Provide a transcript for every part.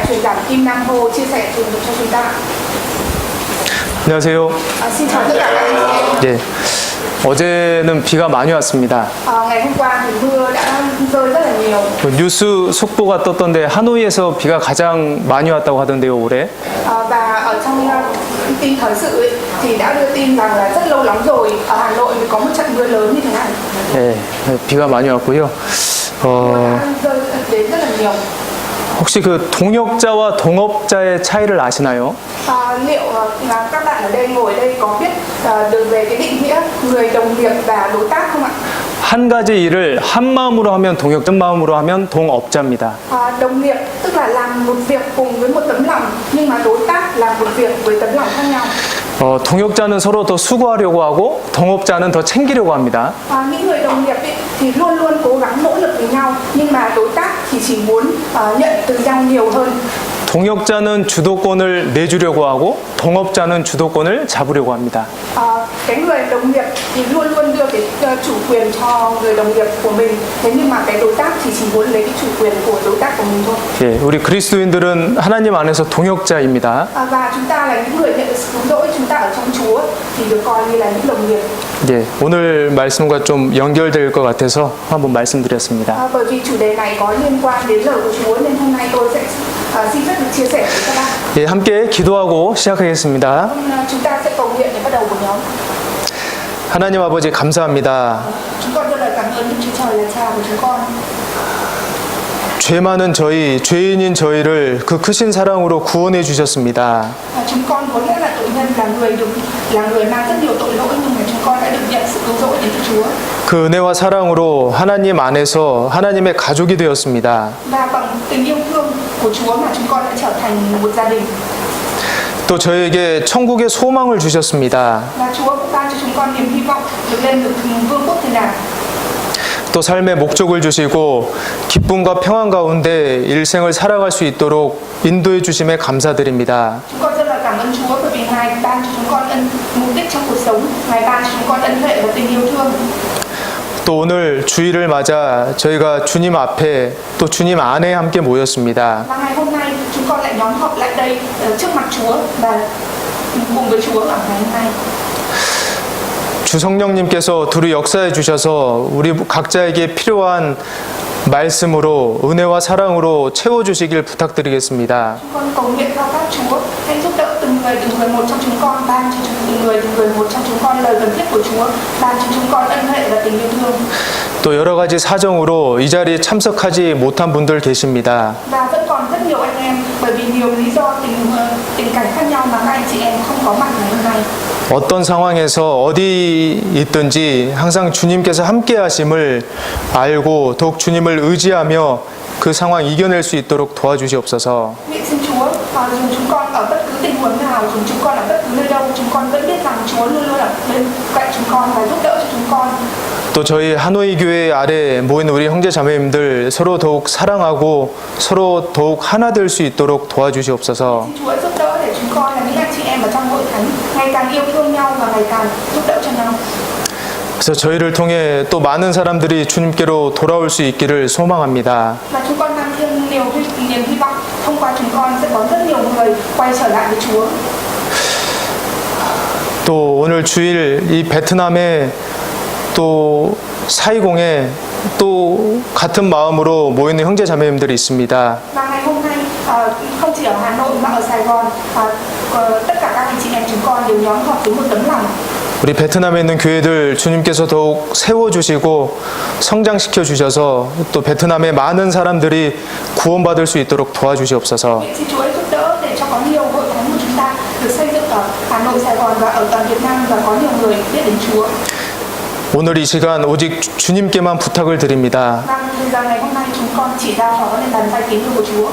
truyền giảng Kim Nam Hồ chia sẻ cùng cho chúng ta. 안녕하세요. Xin chào tất cả các anh chị em. 예, 어제는 비가 많이 왔습니다. Ngày hôm qua thì mưa đã rơi rất là nhiều. 뉴스 속보가 떴던데 하노이에서 비가 가장 많이 왔다고 하던데요, 올해. Và ở trong tin thời sự ấy, thì đã đưa tin rằng là rất lâu lắm rồi ở Hà Nội mới có một trận mưa lớn như thế này. 예, 비가 많이 왔고요. Mưa đã rơi đến rất là nhiều. 혹시 그 동역자와 동업자의 차이를 아시나요? Liệu các bạn ở đây ngồi đây có biết được về cái định nghĩa người đồng nghiệp và đối tác không ạ? 한 가지 일을 한 마음으로 하면 동역자, 한 마음으로 하면 동업자입니다. Đồng nghiệp tức là làm một việc cùng với một tấm lòng, nhưng mà đối tác làm một việc với tấm lòng khác nhau. 동역자는 서로 더 수고하려고 하고 동업자는 더 챙기려고 합니다. Những người đồng nghiệp ấy, thì luôn luôn cố gắng nỗ lực với nhau, nhưng mà đối tác thì chỉ muốn nhận từ nhau nhiều hơn. 동역자는 주도권을 내주려고 하고 동업자는 주도권을 잡으려고 합니다. Cái người đồng nghiệp thì luôn luôn đưa cái chủ quyền cho người đồng nghiệp của mình, thế nhưng mà cái đối tác thì chỉ muốn lấy cái chủ quyền của đối tác của mình thôi. 예, 우리 그리스도인들은 하나님 안에서 동역자입니다. Và chúng ta là những người nhận được sự cứu rỗi, chúng ta ở trong Chúa thì được coi như là những đồng nghiệp. 예, 오늘 말씀과 좀 연결될 것 같아서 한번 말씀드렸습니다. Bởi vì chủ đề này có liên quan đến lời của Chúa nên hôm nay tôi sẽ xin phép được chia sẻ với các bạn. 예, 함께 기도하고 시작하겠습니다. Chúng ta sẽ cầu nguyện để bắt đầu của nhóm. 하나님 아버지 감사합니다. Chúng con rất là cảm ơn Đức Chúa Trời là Cha của chúng con. 죄 많은 저희, 죄인인 저희를 그 크신 사랑으로 구원해 주셨습니다. Chúng con vốn rất là tội nhân, là người mang rất nhiều tội lỗi, nhưng mà chúng con đã được nhận sự cứu rỗi đến từ Chúa. 그 은혜와 사랑으로 하나님 안에서 하나님의 가족이 되었습니다. Và bằng tình yêu thương của Chúa mà chúng con đã trở thành một gia đình. 또 저에게 천국의 소망을 주셨습니다. Và Chúa cũng ban cho chúng con niềm hy vọng được lên được vương quốc thiên đàng. 또 삶의 목적을 주시고 기쁨과 평안 가운데 일생을 살아갈 수 있도록 인도해 주심에 감사드립니다. Chúng con rất là cảm ơn Chúa bởi vì Ngài ban cho chúng con mục đích trong cuộc sống, Ngài ban cho chúng con ân huệ và tình yêu thương. 또 오늘 주일을 맞아 저희가 주님 앞에 또 주님 안에 함께 모였습니다. Và ngày hôm nay chúng con lại nhóm họp lại đây trước mặt Chúa và cùng với Chúa ở ngày hôm nay. 주 성령님께서 두루 역사해 주셔서 우리 각자에게 필요한 말씀으로 은혜와 사랑으로 채워 주시길 부탁드리겠습니다. Chúng con cầu nguyện cho các Chúa hãy giúp đỡ từng người một trong chúng con, ban cho từng người một trong chúng con lời cần thiết của Chúa, ban cho chúng con ân huệ và tình yêu thương. 또 여러 가지 사정으로 이 자리에 참석하지 못한 분들 계십니다. Và vẫn còn rất nhiều anh em bởi vì nhiều lý do tình cảnh khác nhau mà các anh chị em không có mặt ngày hôm nay. 어떤 상황에서 어디 있든지 항상 주님께서 함께 하심을 알고 더욱 주님을 의지하며 그 상황 이겨낼 수 있도록 도와주시옵소서. Nguyện xin Chúa dùng chúng con ở bất cứ tình huống nào, dùng chúng con ở bất cứ nơi đâu, chúng con vẫn biết rằng Chúa luôn luôn ở bên cạnh chúng con và giúp đỡ cho chúng con. 또 저희 하노이 교회 아래 모인 우리 형제 자매님들 서로 더욱 사랑하고 서로 더욱 하나 될 수 있도록 도와주시옵소서. Xin Chúa giúp đỡ để chúng con là những anh chị em ở trong hội thánh ngày càng yêu thương nhau và ngày càng giúp đỡ cho nhau. 그래서 저희를 통해 또 많은 사람들이 주님께로 돌아올 수 있기를 소망합니다. Và chúng con mang thêm niềm hy vọng thông qua chúng con sẽ có rất nhiều người quay trở lại với Chúa. 또 오늘 주일 이 베트남에 또 사이공에 또 같은 마음으로 모이는 형제 자매님들이 있습니다. Và ngày hôm nay không chỉ ở Hà Nội mà ở Sài Gòn, tất cả các anh chị em chúng con đều nhóm họp với một tấm lòng. 우리 베트남에 있는 교회들 주님께서 더욱 세워주시고 성장시켜 주셔서 또 베트남의 많은 사람들이 구원받을 수 있도록 도와주시옵소서. Xin Chúa giúp đỡ để cho có nhiều hội thánh của chúng ta được xây dựng ở Hà Nội, Sài Gòn và ở toàn Việt Nam và có nhiều người biết đến Chúa. 오늘 이 시간 오직 주님께만 부탁을 드립니다. Và giờ ngày hôm nay chúng con chỉ giao phó lên bàn tay kính của Chúa.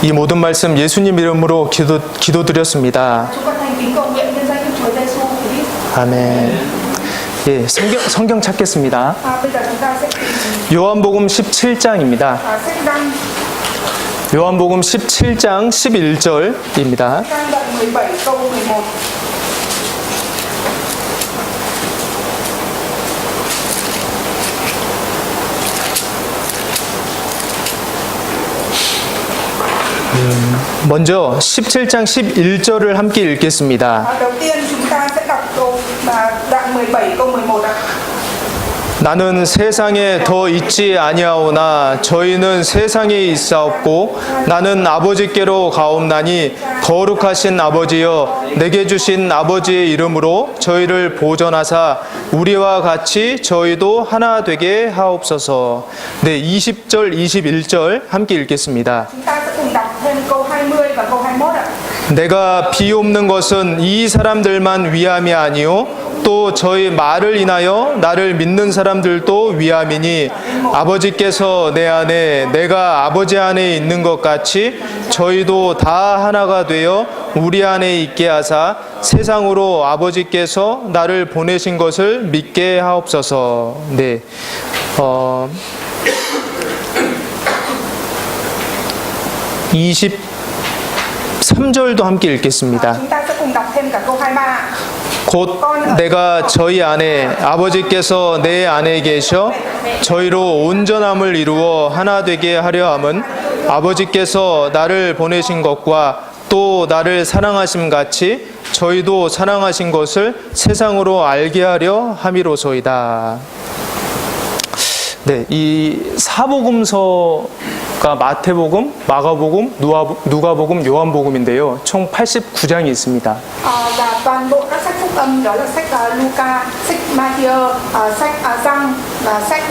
이 모든 말씀 예수님 이름으로 기도드렸습니다. Chúng con thành kính cầu nguyện nhân danh Đức Chúa Giêsu Christ. 아멘. 예, 성경 찾겠습니다. Bây giờ chúng ta sẽ 요한복음 17장입니다. sách Giăng 요한복음 17장 11절입니다. đoạn 17 câu 11. 먼저 17장 11절을 함께 읽겠습니다. Đầu tiên chúng ta sẽ đọc đoạn 17 câu 11 ạ. 나는 세상에 더 있지 아니하오나 저희는 세상에 있사옵고 나는 아버지께로 가옵나니 거룩하신 아버지여 내게 주신 아버지의 이름으로 저희를 보전하사 우리와 같이 저희도 하나 되게 하옵소서. 네, 20절 21절 함께 읽겠습니다. Chúng ta sẽ cùng đọc thêm câu 20 và câu 21 ạ. 내가 비옵는 것은 이 사람들만 위함이 아니요 또 저희 말을 인하여 나를 믿는 사람들도 위함이니 아버지께서 내 안에 내가 아버지 안에 있는 것 같이 저희도 다 하나가 되어 우리 안에 있게 하사 세상으로 아버지께서 나를 보내신 것을 믿게 하옵소서. 네. 23절도 함께 읽겠습니다. Chúng ta sẽ cùng đọc thêm cả câu 23. 곧 내가 저희 안에 아버지께서 내 안에 계셔 저희로 온전함을 이루어 하나 되게 하려 함은 아버지께서 나를 보내신 것과 또 나를 사랑하심 같이 저희도 사랑하신 것을 세상으로 알게 하려 함이로소이다. 네, 이 사복음서가 마태복음, 마가복음, 누가복음, 요한복음인데요. 총 89장이 있습니다. Và toàn bộ các sách phúc âm đó là sách Luca, sách Matthew, sách Giăng và sách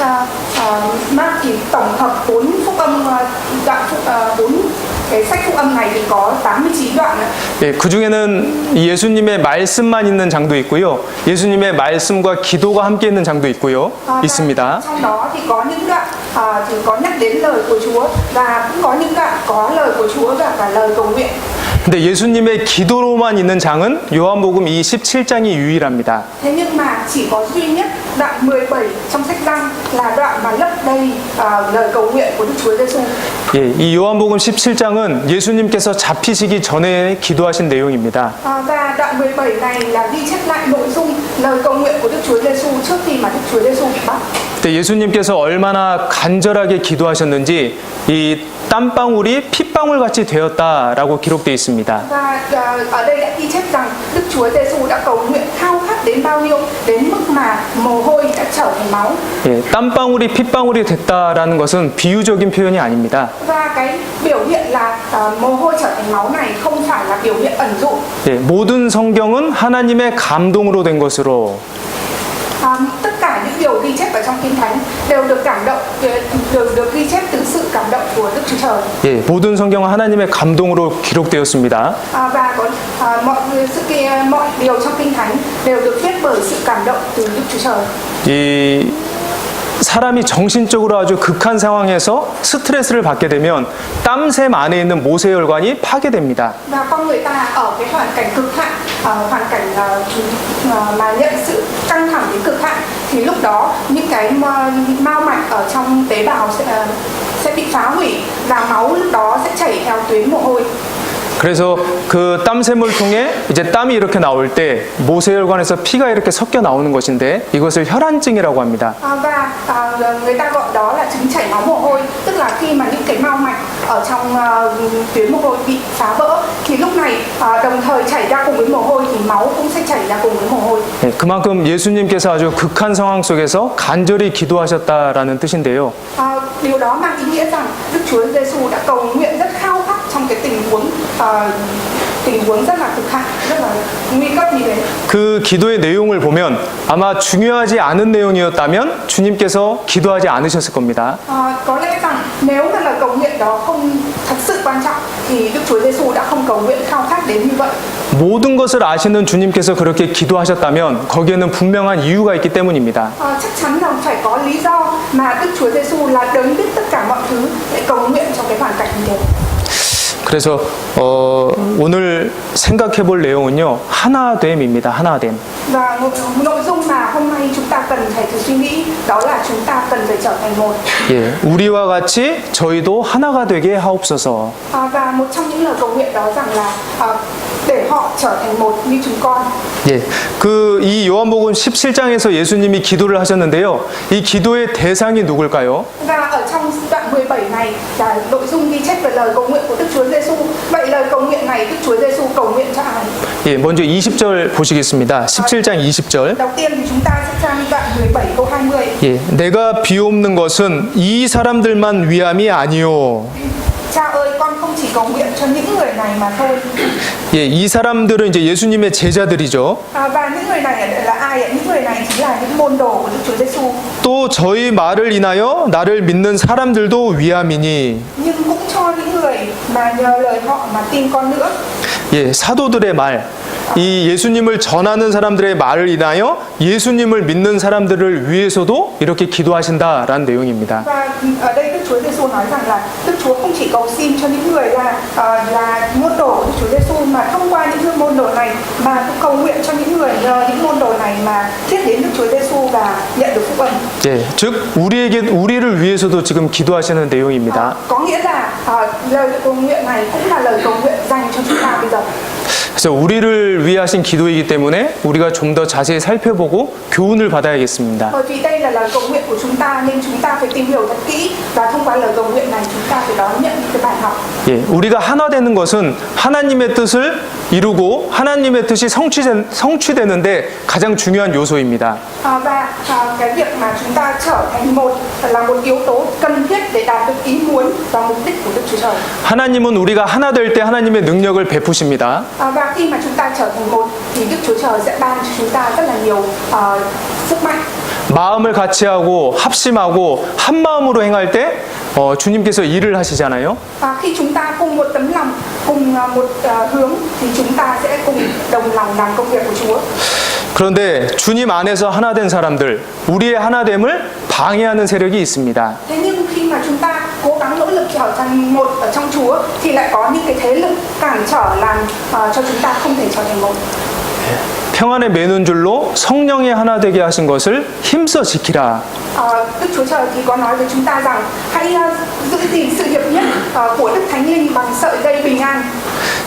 Mark thì tổng hợp 4 phúc âm đoạn 4 cái sách phúc âm này thì có 89 đoạn ạ. 예, 그 중에는 예수님의 말씀만 있는 장도 있고요. 예수님의 말씀과 기도가 함께 있는 장도 있고요. 있습니다. Trong đó thì có những đoạn thì có nhắc đến lời của Chúa và cũng có những đoạn có lời của Chúa và cả lời cầu nguyện. 근데 예수님의 기도로만 있는 장은 요한복음 이 17장이 유일합니다. Thế nhưng mà chỉ có duy nhất đoạn 17 trong sách Giăng là đoạn mà lấp đầy lời cầu nguyện của Đức Chúa Giêsu. 예, 이 요한복음 17장은 예수님께서 잡히시기 전에 기도하신 내용입니다. Và đoạn 17 này là ghi chép lại nội dung lời cầu nguyện của Đức Chúa Giêsu trước khi mà Đức Chúa Giêsu bị bắt. 그때 예수님께서 얼마나 간절하게 기도하셨는지 이 땀방울이 핏방울 같이 되었다라고 기록되어 있습니다. Và ở đây đã ghi chép rằng Đức Chúa Giêsu đã cầu nguyện khao khát đến bao nhiêu, đến mức mà mồ hôi đã trở thành máu. 예, 땀방울이 핏방울이 됐다라는 것은 비유적인 표현이 아닙니다. Và cái biểu hiện là mồ hôi trở thành máu này không phải là biểu hiện ẩn dụ. 예, 모든 성경은 하나님의 감동으로 된 것으로 Tất cả những điều ghi chép ở trong Kinh Thánh đều được cảm động, đều được ghi chép từ sự cảm động của Đức Chúa Trời. 예, 모든 성경은 하나님의 감동으로 기록되었습니다. Và có mọi điều trong Kinh Thánh đều được viết bởi sự cảm động từ Đức Chúa Trời. 이 사람이 정신적으로 아주 극한 상황에서 스트레스를 받게 되면 땀샘 안에 있는 모세혈관이 파괴됩니다. Và con người ta ở cái hoàn cảnh cực hạn, hoàn cảnh mà nhận sự căng thẳng đến cực hạn thì lúc đó những cái mao mạch ở trong tế bào sẽ bị phá hủy và máu lúc đó sẽ chảy theo tuyến mồ hôi. 그래서 그 땀샘을 통해 이제 땀이 이렇게 나올 때 모세혈관에서 피가 이렇게 섞여 나오는 것인데 이것을 혈안증이라고 합니다. Và người ta gọi đó là chứng chảy máu mồ hôi, tức là khi mà những cái mao mạch ở trong tuyến mồ hôi bị phá vỡ thì lúc này đồng thời chảy ra cùng với mồ hôi thì máu cũng sẽ chảy ra cùng với mồ hôi. 네, 그만큼 예수님께서 아주 극한 상황 속에서 간절히 기도하셨다라는 뜻인데요. Điều đó mang ý nghĩa rằng Đức Chúa Giêsu đã cầu nguyện rất khao khát trong cái tình huống rất là cực hạn, rất là nguy cấp như thế. 그 기도의 내용을 보면 아마 중요하지 않은 내용이었다면 주님께서 기도하지 않으셨을 겁니다. Có lẽ rằng nếu mà lời cầu nguyện đó không thật sự quan trọng thì Đức Chúa Giêsu đã không cầu nguyện khao khát đến như vậy. 모든 것을 아시는 주님께서 그렇게 기도하셨다면 거기에는 분명한 이유가 있기 때문입니다. Chắc chắn rằng phải có lý do mà Đức Chúa Giêsu là đấng biết tất cả mọi thứ để cầu nguyện trong cái hoàn cảnh như thế. 그래서 오늘 생각해 볼 내용은요. 하나됨입니다. 하나됨. Và nội dung mà hôm nay chúng ta cần phải thử suy nghĩ đó là chúng ta cần phải trở thành một. 예, 우리와 같이 저희도 하나가 되게 하옵소서. Và một trong những lời cầu nguyện đó rằng là để họ trở thành một như chúng con. 예, 이 요한복음 17장에서 예수님이 기도를 하셨는데요. 이 기도의 대상이 누굴까요? Và ở trong đoạn 17 này là nội dung ghi chép về lời cầu nguyện của Đức Chúa Giêsu. Vậy lời cầu nguyện này Đức Chúa Giêsu cầu nguyện cho ai? 예, 먼저 20절 보시겠습니다. 17장 20절. Đầu tiên thì chúng ta sẽ sang đoạn 17 câu 20. 예, 내가 비옵는 것은 이 사람들만 위함이 아니요. Cha ơi, con không chỉ cầu nguyện cho những người này mà thôi. 예, 이 사람들은 이제 예수님의 제자들이죠. Và những người này là ai ạ? Những người này chính là những môn đồ của Đức Chúa Giêsu. 또 저희 말을 인하여 나를 믿는 사람들도 위함이니. Nhưng cũng cho những người mà nhờ lời họ mà tin con nữa. 예, 사도들의 말. 이 예수님을 전하는 사람들의 말을 인하여 예수님을 믿는 사람들을 위해서도 이렇게 기도하신다라는 내용입니다. Và ở đây Đức Chúa Giêsu nói rằng là Đức Chúa không chỉ cầu xin cho những người là môn đồ của Đức Chúa Giêsu mà thông qua những môn đồ này mà cũng cầu nguyện cho những người nhờ những môn đồ này mà thiết đến Đức Chúa Giêsu và nhận được phúc ân. 예, 즉 우리를 위해서도 지금 기도하시는 내용입니다. Có nghĩa là lời cầu nguyện này cũng là lời cầu nguyện dành cho chúng ta bây giờ. 그래서 우리를 위해 하신 기도이기 때문에 우리가 좀 더 자세히 살펴보고 교훈을 받아야겠습니다. Bởi vì đây là lời cầu nguyện của chúng ta nên chúng ta phải tìm hiểu thật kỹ và thông qua lời cầu nguyện này chúng ta phải đón nhận những cái bài học. 예, 우리가 하나 되는 것은 하나님의 뜻을 이루고 하나님의 뜻이 성취되는데 가장 중요한 요소입니다. Và cái việc mà chúng ta trở thành một là một yếu tố cần thiết để đạt được ý muốn và mục đích của Đức Chúa Trời. 하나님은 우리가 하나 될 때 하나님의 능력을 베푸십니다. Và khi mà chúng ta trở thành một thì Đức Chúa Trời sẽ ban cho chúng ta rất là nhiều sức mạnh. 마음을 같이 하고 합심하고 한 마음으로 행할 때 주님께서 일을 하시잖아요. Khi chúng ta cùng một tấm lòng, cùng một hướng thì chúng ta sẽ cùng đồng lòng làm công việc của Chúa. 그런데 주님 안에서 하나 된 사람들, 우리의 하나됨을 방해하는 세력이 있습니다. Thế nhưng khi mà chúng ta cố gắng nỗ lực trở thành một ở trong Chúa thì lại có những cái thế lực cản trở làm cho chúng ta không thể trở thành một. 평안에 매는 줄로 성령의 하나 되게 하신 것을 힘써 지키라. Đức Chúa Trời thì có nói với chúng ta rằng hãy giữ gìn sự hiệp nhất của Đức Thánh Linh bằng sợi dây bình an.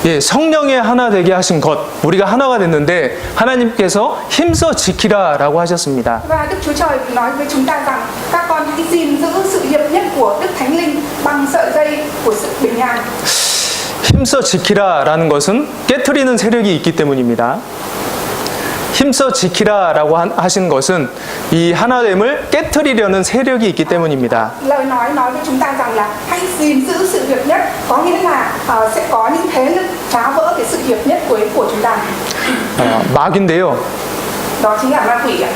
예, 성령의 하나 되게 하신 것, 우리가 하나가 됐는데 하나님께서 힘써 지키라라고 하셨습니다. Và Đức Chúa Trời nói với chúng ta rằng các con hãy gìn giữ sự hiệp nhất của Đức Thánh Linh bằng sợi dây của sự bình an. 힘써 지키라라는 것은 깨트리는 세력이 있기 때문입니다. 힘써 지키라라고 하신 것은 이 하나됨을 깨트리려는 세력이 있기 때문입니다. Lời nói với chúng ta rằng là hãy gìn giữ sự hiệp nhất, có nghĩa là sẽ có những thế lực phá vỡ cái sự hiệp nhất của chúng ta. 마귀인데요. Đó chính là ma quỷ ạ.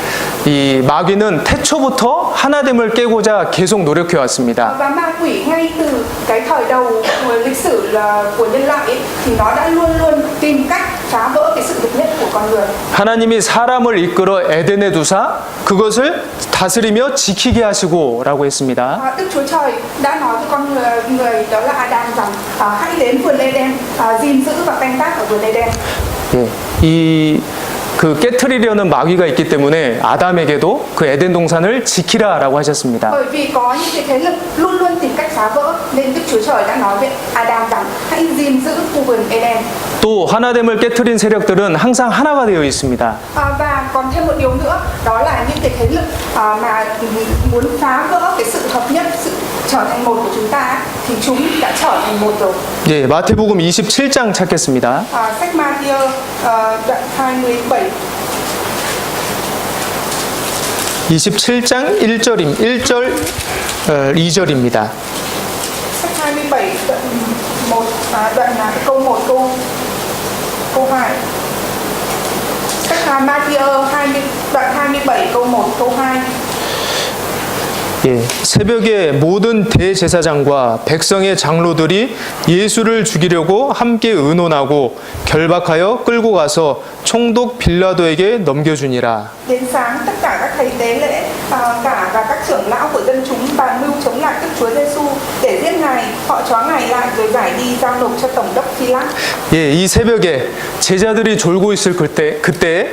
이 마귀는 태초부터 하나됨을 깨고자 계속 노력해 왔습니다. Và ma quỷ ngay từ cái thời đầu của lịch sử của nhân loại ấy, thì nó đã luôn luôn tìm cách phá vỡ cái sự hiệp nhất của con người. 하나님이 사람을 이끌어 에덴에 두사 그것을 다스리며 지키게 하시고라고 했습니다. Đức Chúa Trời đã nói với con người đó là Adam rằng hãy đến vườn Eden, gìn giữ và canh tác ở vườn Eden. 예, 그 깨트리려는 마귀가 있기 때문에 아담에게도 그 에덴 동산을 지키라라고 하셨습니다. Bởi vì có những cái thế lực luôn luôn tìm cách phá vỡ nên Đức Chúa Trời đã nói với Adam rằng hãy gìn giữ khu vườn Eden. 또 하나됨을 깨트린 세력들은 항상 하나가 되어 있습니다. Và còn thêm một điều nữa đó là những cái thế lực mà muốn phá vỡ cái sự hợp nhất, sự trở thành một của chúng ta thì chúng đã trở thành một rồi. 예, 마태복음 27장 찾겠습니다. Sách Ma-thi-ơ đoạn 27 27장 1절 2절입니다. sách 27 đoạn 1 đoạn câu 1 câu 2. Sách Ma-thi-ơ đoạn 27 câu 1 câu 2. 예, 새벽에 모든 대제사장과 백성의 장로들이 예수를 죽이려고 함께 의논하고 결박하여 끌고 가서 총독 빌라도에게 넘겨주니라. Đến sáng tất cả các thầy tế lễ cả và các trưởng lão của dân chúng bàn mưu chống lại Đức Chúa Giêsu để giết ngài, họ trói ngài lại rồi giải đi giao nộp cho tổng đốc Phi-lát. 예, 이 새벽에 제자들이 졸고 있을 그때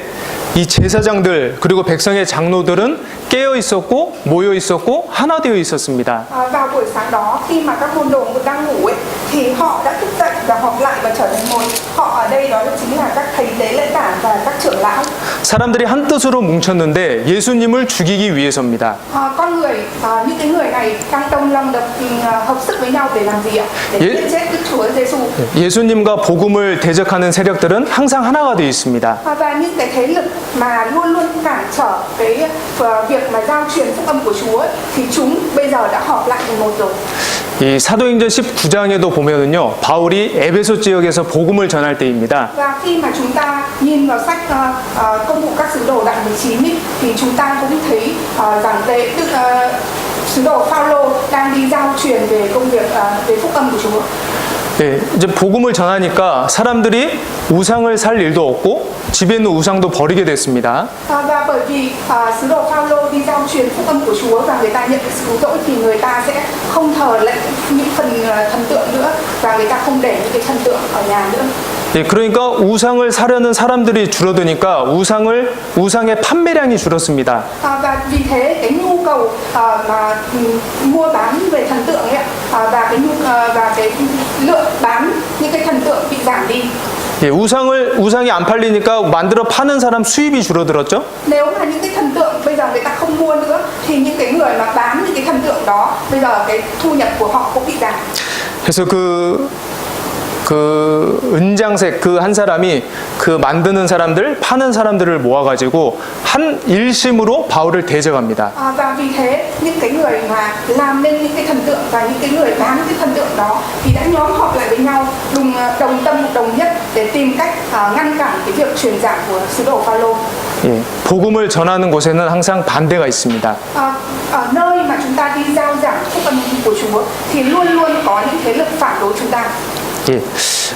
이 제사장들 그리고 백성의 장로들은 깨어 있었고 모여 있었고 하나 되어 있었습니다. Vào buổi sáng đó khi mà các môn đồ đang ngủ ấy, thì họ đã thức dậy và họp lại và trở thành một. Họ ở đây đó chính là các thầy tế lễ tả và các trưởng lão. 사람들이 한 뜻으로 뭉쳤는데 예수님을 죽이기 위해서입니다. Con người, những cái người này đang đồng lòng hợp sức với nhau để làm gì ạ? Để giết chết Đức Chúa Giêsu. 예수님과 복음을 대적하는 세력들은 항상 하나가 되어 있습니다. Và những cái thế lực mà luôn luôn cản trở cái việc mà giao truyền phúc âm của Chúa ấy, thì chúng bây giờ đã họp lại thành một rồi. 이 사도행전 19장에도 보면은요, 바울이 에베소 지역에서 복음을 전할 때입니다. Và khi mà chúng ta nhìn vào sách công vụ các sứ đồ đoạn 19 ý, thì chúng ta cũng thấy rằng sứ đồ Phaolô đang đi giao truyền về công việc về phúc âm của Chúa. 예, 이제 복음을 전하니까 사람들이 우상을 살 일도 없고 집에 있는 우상도 버리게 됐습니다. Và bởi vì sứ đồ Phaolô đi giao truyền phúc âm của Chúa và người ta nhận được sự cứu rỗi thì người ta sẽ không thờ lệnh những thần tượng nữa và người ta không để những cái thần tượng ở nhà nữa. 예, 그러니까 우상을 사려는 사람들이 줄어드니까 우상의 판매량이 줄었습니다. Và vì thế cái nhu cầu mà mua bán về thần tượng ấy, và cái lượng bán những cái thần tượng bị giảm đi. 예, 우상이 안 팔리니까 만들어 파는 사람 수입이 줄어들었죠. Nếu mà những cái thần tượng bây giờ người ta không mua nữa thì những cái người mà bán những cái thần tượng đó bây giờ cái thu nhập của họ cũng bị giảm. 그래서 그 은장색 그 한 사람이 그 만드는 사람들, 파는 사람들을 모아가지고 한 일심으로 바울을 대적합니다. Và vì thế những cái người mà làm nên những cái thần tượng và những cái người bán cái thần tượng đó thì đã nhóm họp lại với nhau đồng tâm đồng nhất để tìm cách ngăn cản cái việc truyền giảng của sứ đồ Phaolô. 예, 복음을 전하는 곳에는 항상 반대가 있습니다. Ở nơi mà chúng ta đi giao giảng phúc âm của Chúa thì luôn luôn có những thế lực phản đối chúng ta. 예,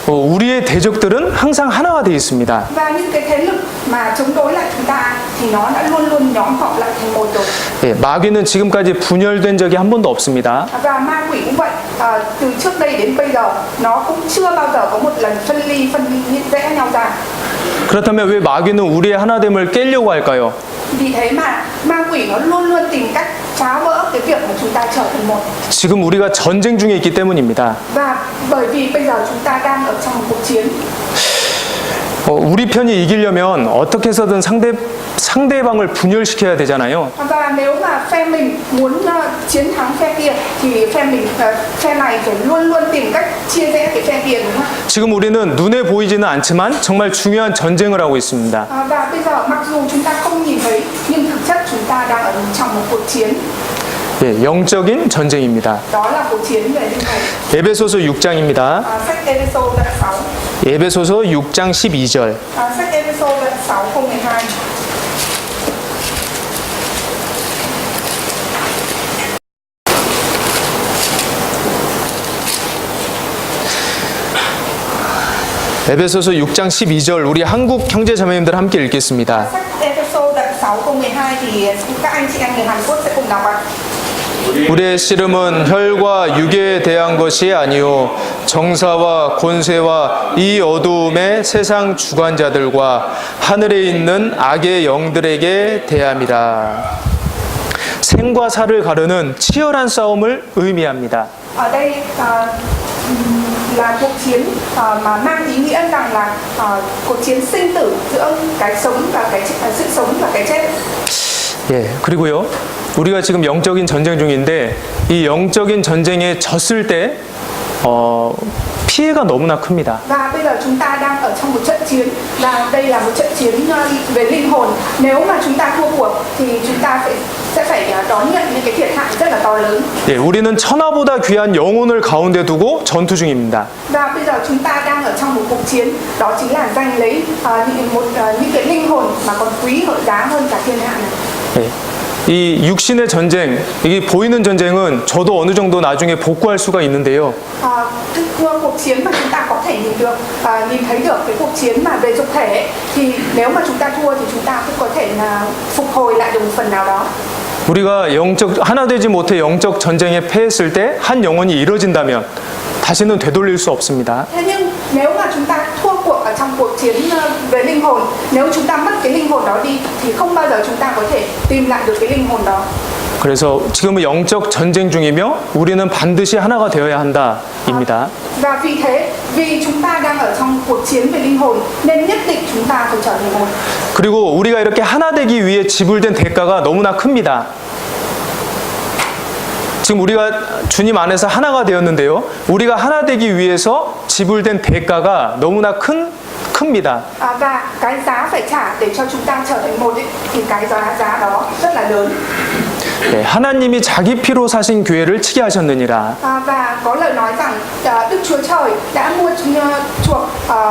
우리의 대적들은 항상 하나가 되어 있습니다. Và những cái thế lực mà chống đối lại chúng ta thì nó đã luôn luôn nhóm họp lại thành một rồi. 예, 마귀는 지금까지 분열된 적이 한 번도 없습니다. Và ma quỷ cũng vậy, từ trước đây đến bây giờ nó cũng chưa bao giờ có một lần phân rẽ nhau ra. 그렇다면 왜 마귀는 우리의 하나됨을 깨려고 할까요? Vì thế mà ma quỷ nó luôn luôn tìm cách phá vỡ cái việc mà chúng ta trở thành một. 지금 우리가 전쟁 중에 있기 때문입니다. Và bởi vì bây giờ chúng ta đang ở trong một cuộc chiến. 우리 편이 이기려면 어떻게 해서든 상대방을 분열시켜야 되잖아요. Và nếu mà phe mình muốn chiến thắng phe kia thì phe này phải luôn luôn tìm cách chia rẽ cái phe kia, đúng không? 지금 우리는 눈에 보이지는 않지만 정말 중요한 전쟁을 하고 있습니다. Và bây giờ mặc dù chúng ta không nhìn thấy nhưng thực chất chúng ta đang ở trong một cuộc chiến. 예, 영적인 전쟁입니다. Đó là cuộc chiến về linh hồn. 에베소서 6장입니다. Sách Ê-phê-sô đoạn 6. 에베소서 6장 12절. Sách Ê-phê-sô đoạn 6 câu 12. 에베소서 6장 12절 우리 한국 형제 자매님들 함께 읽겠습니다. Sách Ê-phê-sô đoạn 6 câu 12 thì các anh chị em người Hàn Quốc sẽ cùng đọc ạ. 우리의 씨름은 혈과 육에 대한 것이 아니요 정사와 권세와 이 어두움의 세상 주관자들과 하늘에 있는 악의 영들에게 대함이라. 생과 사를 가르는 치열한 싸움을 의미합니다. Ở đây là cuộc chiến mà mang ý nghĩa rằng là cuộc chiến sinh tử giữa cái sống và cái sự sống và cái chết. 예, 그리고요. 우리가 지금 영적인 전쟁 중인데 이 영적인 전쟁에 졌을 때 피해가 너무나 큽니다. Và bây giờ chúng ta đang ở trong một trận chiến và đây là một trận chiến về linh hồn. Nếu mà chúng ta thua cuộc thì chúng ta sẽ phải đón nhận những cái thiệt hại rất là to lớn. 예, 우리는 천하보다 귀한 영혼을 가운데 두고 전투 중입니다. Và bây giờ chúng ta đang ở trong một cuộc chiến, đó chính là giành lấy những cái linh hồn mà còn quý giá hơn cả thiên hạ này. 예, 이 육신의 전쟁, 이게 보이는 전쟁은 저도 어느 정도 나중에 복구할 수가 있는데요. Cuộc chiến mà chúng ta có thể nhìn thấy được cái cuộc chiến mà về dục thể ấy, thì nếu mà chúng ta thua thì chúng ta cũng có thể là phục hồi lại được một phần nào đó. 우리가 하나 되지 못해 영적 전쟁에 패했을 때 한 영혼이 이뤄진다면 다시는 되돌릴 수 없습니다. Thế nhưng nếu mà chúng ta thua cuộc ở trong cuộc chiến về linh hồn. Nếu chúng ta mất cái linh hồn đó đi thì không bao giờ chúng ta có thể tìm lại được cái linh hồn đó. 그래서 지금은 영적 전쟁 중이며 우리는 반드시 하나가 되어야 한다입니다. Và vì thế, vì chúng ta đang ở trong cuộc chiến về linh hồn nên nhất định chúng ta phải trở thành một. 그리고 우리가 이렇게 하나 되기 위해 지불된 대가가 너무나 큽니다. 지금 우리가 주님 안에서 하나가 되었는데요. 우리가 하나 되기 위해서 지불된 대가가 너무나 큽니다. Và cái giá phải trả để cho chúng ta trở thành một ấy, thì cái giá đó rất là lớn. 네, 하나님이 자기 피로 사신 교회를 치게 하셨느니라. Và có lời nói rằng Đức Chúa Trời đã mua chuộc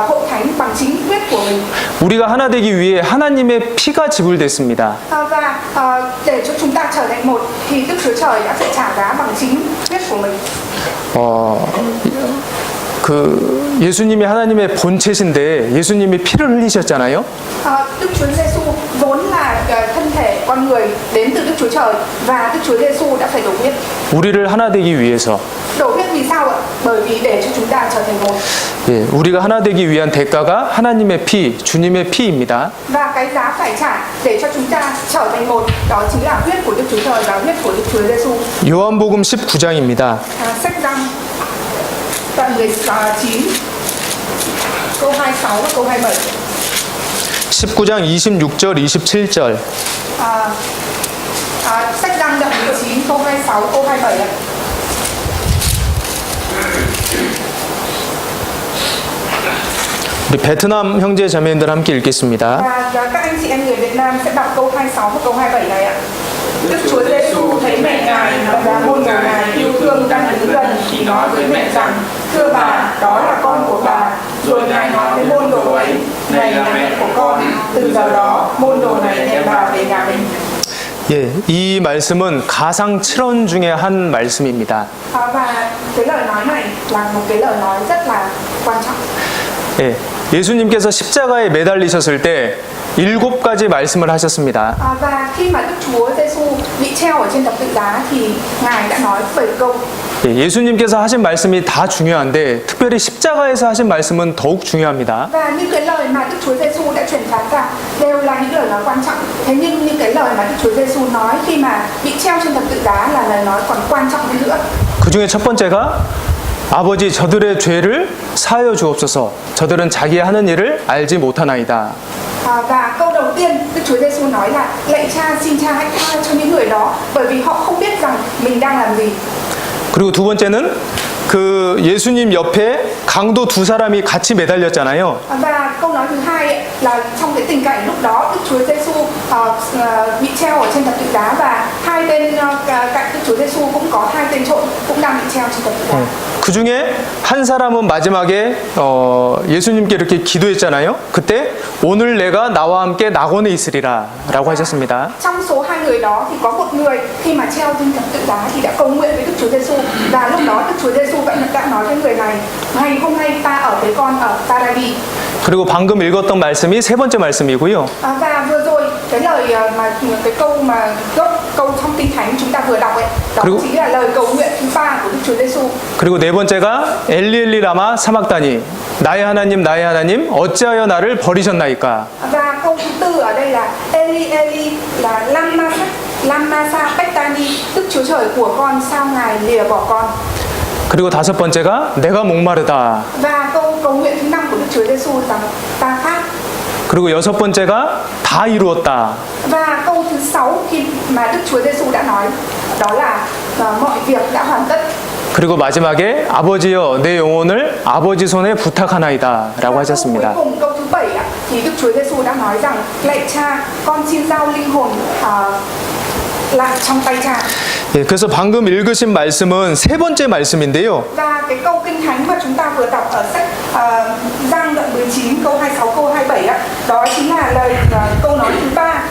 hội thánh bằng chính huyết của mình. 우리가 하나 되기 위해 하나님의 피가 지불됐습니다. Và để cho chúng ta trở thành một thì Đức Chúa Trời đã phải trả giá bằng chính huyết của mình. 그 예수님이 하나님의 본체신데 예수님이 피를 흘리셨잖아요. Đức Chúa Giêsu vốn là thân thể con người đến từ Đức Chúa Trời và Đức Chúa Giêsu đã phải đổ huyết. 우리를 하나 되기 위해서. đổ huyết vì sao ạ? Bởi vì để cho chúng ta trở thành một. 예, 우리가 하나 되기 위한 대가가 하나님의 피, 주님의 피입니다. Và cái giá phải trả để cho chúng ta trở thành một đó chính là huyết của Đức Chúa Trời và huyết của Đức Chúa Giêsu. 요한복음 19장입니다. Sách Giăng đoạn 19 câu 26 và câu 27. 19장 26절 27절. Sách Giăng đoạn 19 câu 26 câu 27 ạ. 우리 베트남 형제 자매님들 함께 읽겠습니다. Và các anh chị em người Việt Nam sẽ đọc câu 26 và câu 27 này ạ. Đức Chúa Giêsu thấy mẹ Ngài và môn đồ Ngài yêu thương đang đứng gần thì nói với mẹ rằng: thưa bà, đó là con của bà. Rồi Ngài nói với môn đồ ấy: này là mẹ của con. Từ giờ đó môn đồ này đem bà về nhà mình. 예, 이 말씀은 가상 7원 중에 한 말씀입니다. Và cái lời nói này là một cái lời nói rất là quan trọng. 예, 예수님께서 십자가에 매달리셨을 때 7가지 말씀을 하셨습니다. Và khi mà Đức Chúa Giêsu bị treo ở trên thập tự giá thì Ngài đã nói 7 câu. 예, 예수님께서 하신 말씀이 다 중요한데 특별히 십자가에서 하신 말씀은 더욱 중요합니다. Và những cái lời mà Đức Chúa Giêsu đã truyền phán ra đều là những lời nói quan trọng. Thế nhưng những cái lời mà Đức Chúa Giêsu nói khi mà bị treo trên thập tự giá là lời nói còn quan trọng hơn nữa. 그 중에 첫 번째가 아버지 저들의 죄를 사하여 주옵소서. 저들은 자기 하는 일을 알지 못하나이다. Và câu đầu tiên Đức Chúa Giêsu nói là: lạy Cha, xin Cha hãy tha cho những người đó bởi vì họ không biết rằng mình đang làm gì. 그리고 두 번째는 그 예수님 옆에 강도 두 사람이 같이 매달렸잖아요. Và câu nói thứ hai ấy, là trong cái tình cảnh lúc đó Đức Chúa Giêsu bị treo ở trên thập tự giá và hai bên cạnh Đức Chúa Giêsu cũng có hai tên trộm cũng đang bị treo trên thập tự giá. 그 중에 한 사람은 마지막에 예수님께 이렇게 기도했잖아요. 그때 오늘 내가 나와 함께 낙원에 있으리라 라고 하셨습니다. Trong số hai người đó thì có một người khi mà treo trên thập tự giá thì đã cầu nguyện với Đức Chúa Giêsu và lúc đó Đức Chúa Giêsu đã nói với người này: ngày hôm nay ta ở với con ở Paradis. 그리고 방금 읽었던 말씀이 세 번째 말씀이고요. Và vừa rồi cái lời mà cái câu mà gốc câu trong Kinh Thánh chúng ta vừa đọc ấy, đó chính là lời cầu nguyện thứ ba của Đức Chúa Giêsu. 그리고 네 번째가 엘리 라마 사막다니 나의 하나님 어찌하여 나를 버리셨나이까. Và câu thứ tư ở đây là Eli là lama sabachthani, Đức Chúa Trời của con sao ngài lìa bỏ con. 그리고 다섯 번째가 내가 목마르다. Và câu cầu nguyện thứ năm của Đức Chúa Giêsu rằng ta khát. 그리고 여섯 번째가 다 이루었다. Và câu thứ sáu khi mà Đức Chúa Giêsu đã nói đó là mọi việc đã hoàn tất. 그리고 마지막에 아버지여 내 영혼을 아버지 손에 부탁하나이다 라고 하셨습니다. Cuối cùng câu thứ 7 thì Đức Chúa Giêsu đã nói rằng: lạy Cha, con xin giao linh hồn lại trong tay Cha. 예, 그래서 방금 읽으신 말씀은 세 번째 말씀인데요. Và cái câu Kinh Thánh mà chúng ta vừa đọc ở sách Giăng đoạn 19 câu 26 câu 27 đó chính là lời câu nói thứ ba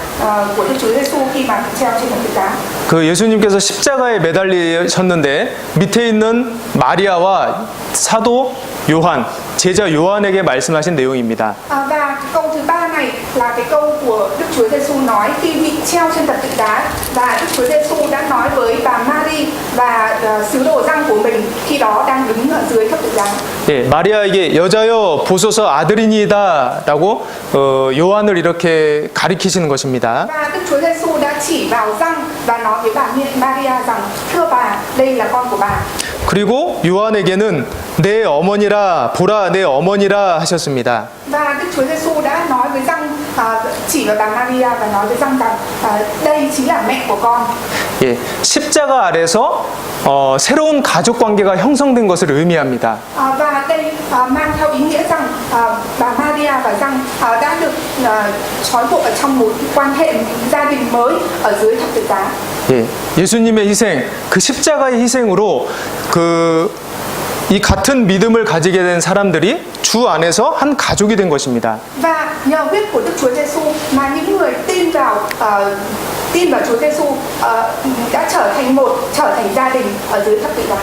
của Đức Chúa Giêsu khi mà bị treo trên thập tự giá. 그 예수님께서 십자가에 매달리셨는데 밑에 있는 마리아와 사도 요한, 제자 요한에게 말씀하신 내용입니다. Và câu thứ ba này này là cái câu của Đức Chúa Giêsu nói khi bị treo trên thập tự giá, và Đức Chúa Giêsu đã nói với bà Mary và sứ đồ răng của mình khi đó đang đứng ở dưới thập tự giá. 예, 마리아에게 여자여 보소서 아들이니이다라고 요한을 이렇게 가리키시는 것입니다. Và Đức Chúa Giêsu đã chỉ vào răng và nói với bà Maria rằng thưa bà, đây là con của bà. 그리고 요한에게는 내 어머니라 보라 내 어머니라 하셨습니다. Và Đức Chúa Giêsu đã nói với răng, chỉ vào bà Maria và nói với răng rằng đây chính là mẹ của con. 예, 십자가 아래서 새로운 가족 관계가 형성된 것을 의미합니다. Và đây mang theo ý nghĩa rằng bà Maria và răng đã được trói buộc ở trong một quan hệ gia đình mới ở dưới thập tự giá. 예, 예수님의 희생, 그 십자가의 희생으로 이 같은 믿음을 가지게 된 사람들이 주 안에서 한 가족이 된 것입니다. Và nhờ huyết của Đức Chúa Giêsu mà những người tin vào Chúa Giêsu đã trở thành gia đình ở dưới thập tự giá.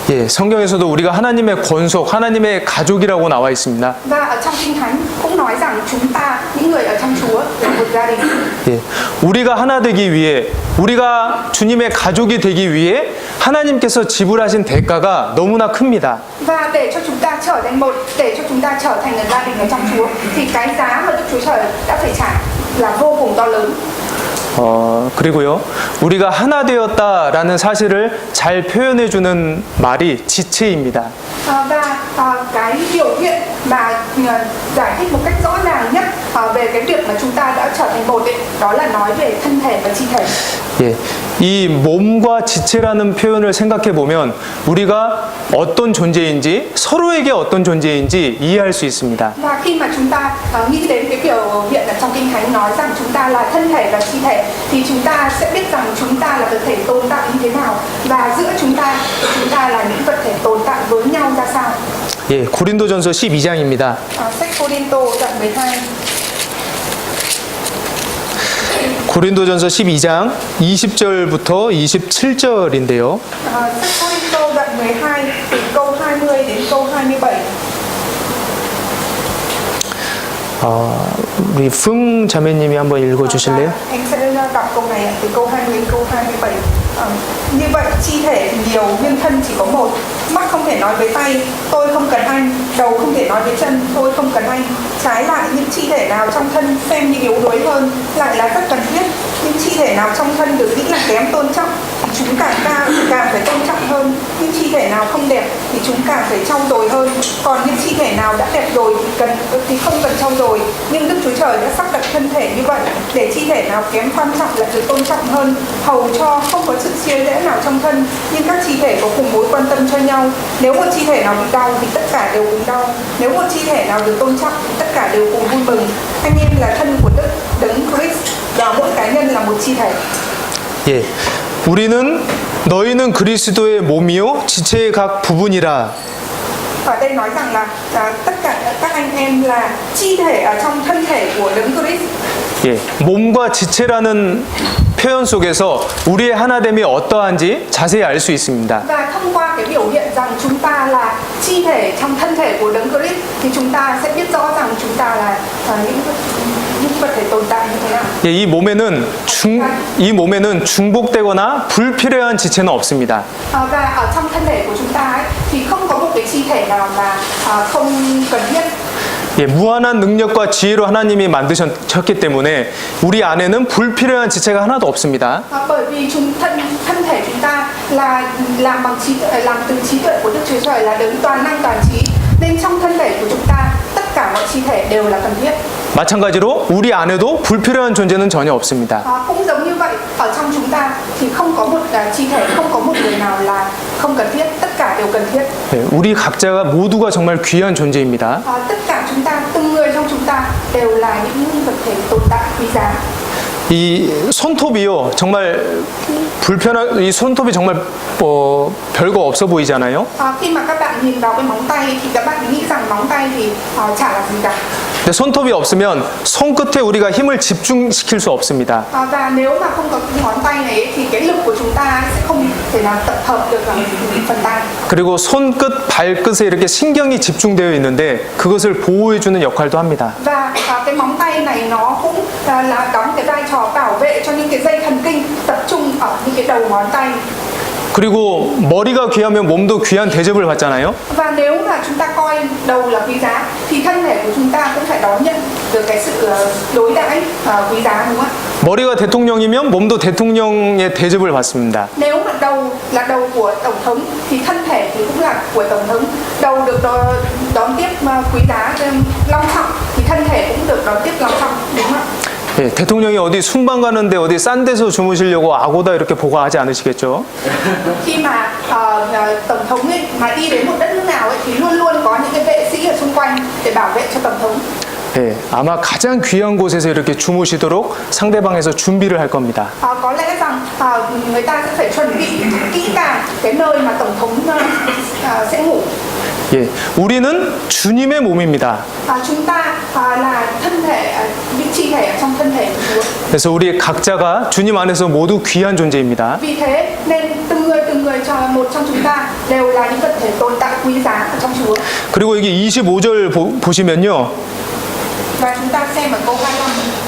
예, 성경에서도 우리가 하나님의 권속, 하나님의 가족이라고 나와 있습니다. Và ở trong Kinh Thánh cũng nói rằng chúng ta, những người ở trong Chúa là một gia đình. 예, 우리가 하나 되기 위해, 우리가 주님의 가족이 되기 위해 하나님께서 지불하신 대가가 너무나 큽니다. Và để cho chúng ta trở thành một, để cho chúng ta trở thành người gia đình ở trong Chúa, thì cái giá mà Đức Chúa Trời đã phải trả là vô cùng to lớn. 그리고요, 우리가 하나 되었다라는 사실을 잘 표현해주는 말이 지체입니다. Và cái biểu hiện mà giải thích một cách rõ ràng nhất về cái việc mà chúng ta đã trở thành một ấy, đó là nói về thân thể và chi thể. 예, 이 몸과 지체라는 표현을 생각해 보면 우리가 어떤 존재인지 서로에게 어떤 존재인지 이해할 수 있습니다. Và khi mà chúng ta nghĩ đến cái biểu hiện ở trong Kinh Thánh nói rằng chúng ta là thân thể và chi thể, thì chúng ta sẽ biết rằng chúng ta là vật thể tồn tại như thế nào, và giữa chúng ta là những vật thể tồn tại với nhau ra sao. 예, 고린도전서 12장입니다. Sách Cô-rin-tô đoạn 12. 고린도전서 12장 20절부터 27절인데요. Sách Cô-rin-tô đoạn 12 từ câu 20 đến câu 27. 우리 phương 자매님이 한번 읽어주실래요? Anh sẽ đọc câu này từ câu 20 đến câu 27. Như vậy chi thể thì nhiều nhưng thân chỉ có một. Mắt không thể nói với tay tôi không cần anh, đầu không thể nói với chân tôi không cần anh. Trái lại những chi thể nào trong thân xem như yếu đuối hơn lại là rất cần thiết. Những chi thể nào trong thân được nghĩ là kém tôn trọng thì chúng càng phải tôn trọng hơn. Những chi thể nào không đẹp thì chúng càng phải trau dồi hơn. Còn những chi thể nào đã đẹp rồi thì không cần trau dồi. Nhưng Đức Chúa Trời đã sắp đặt thân thể như vậy để chi thể nào kém quan trọng lại được tôn trọng hơn, hầu cho không có sự chia rẽ nào trong thân, nhưng các chi thể có cùng mối quan tâm cho nhau. Nếu một chi thể nào bị đau thì tất cả đều cùng đau. Nếu một chi thể nào được tôn trọng thì tất cả đều cùng vui mừng. Anh em là thân của Đấng Christ và mỗi cá nhân là một chi thể. 예, 너희는 그리스도의 몸이요 지체의 각 부분이라. Ở đây nói rằng là tất cả các anh em là chi thể ở trong thân thể của Đấng Christ. 예, 몸과 지체라는 표현 속에서 우리의 하나됨이 어떠한지 자세히 알 수 있습니다. Và thông qua cái biểu hiện rằng chúng ta là chi thể trong thân thể của Đấng Christ thì chúng ta sẽ biết rõ rằng chúng ta là những vật thể tồn tại như thế nào. 예, 이 몸에는 중복되거나 불필요한 지체는 없습니다. Và ở trong thân thể của chúng ta ấy, thì không có một cái chi thể nào là không cần thiết. 예, 무한한 능력과 지혜로 하나님이 만드셨기 때문에 우리 안에는 불필요한 지체가 하나도 없습니다. Bởi vì thân thể chúng ta là làm từ trí tuệ của Đức Chúa Trời, là đấng toàn năng toàn trí, nên trong thân thể của chúng ta tất cả mọi chi thể đều là cần thiết. 마찬가지로 우리 안에도 불필요한 존재는 전혀 없습니다. Cũng giống như vậy, ở trong chúng ta thì không có một chi thể, không có một người nào là không cần thiết, tất cả đều cần thiết. 예, 우리 각자가 모두가 정말 귀한 존재입니다. Tất cả chúng ta, từng người trong chúng ta đều là những vật thể tồn tại quý giá. 이 손톱이요, 정말 이 손톱이 정말 별거 없어 보이잖아요. Khi mà các bạn nhìn vào cái móng tay thì các bạn nghĩ rằng móng tay thì chả là gì cả. 근데 손톱이 없으면 손끝에 우리가 힘을 집중시킬 수 없습니다. Và nếu mà không có cái ngón tay này thì cái lực của chúng ta sẽ không thể nào tập hợp được vào phần tay. 그리고 손끝, 발끝에 이렇게 신경이 집중되어 있는데 그것을 보호해주는 역할도 합니다. Và cái móng tay này nó cũng là đóng cái vai trò bảo vệ cho những cái dây thần kinh tập trung ở những cái đầu ngón tay. 그리고 머리가 귀하면 몸도 귀한 대접을 받잖아요. Và nếu mà chúng ta coi đầu là quý giá thì thân thể của chúng ta cũng phải đón nhận được cái sự đối đãi quý giá, đúng không ạ? 머리가 대통령이면 몸도 대통령의 대접을 받습니다. Nếu mà đầu là đầu của tổng thống thì thân thể thì cũng là của tổng thống. Đầu được đón tiếp quý giá long trọng thì thân thể cũng được đón tiếp long trọng, đúng không ạ? 예, 대통령이 어디 순방 가는데 어디 싼 데서 주무시려고 아고다 이렇게 보고하지 않으시겠죠? Khi mà tổng thống ấy, mà đi đến một đất nước nào ấy, thì luôn luôn có những cái vệ sĩ ở xung quanh để bảo vệ cho tổng thống. 예, 아마 가장 귀한 곳에서 이렇게 주무시도록 상대방에서 준비를 할 겁니다. Có lẽ rằng người ta sẽ phải chuẩn bị kỹ càng cái nơi mà tổng thống sẽ ngủ. 예, 우리는 주님의 몸입니다. Chúng ta là thân thể, những chi thể ở trong thân thể của Chúa. 그래서 우리 각자가 주님 안에서 모두 귀한 존재입니다. Vì thế nên từng người một trong chúng ta đều là những vật thể tồn tại quý giá ở trong Chúa. 그리고 여기 25절 보시면요. Và chúng ta xem ở câu 25.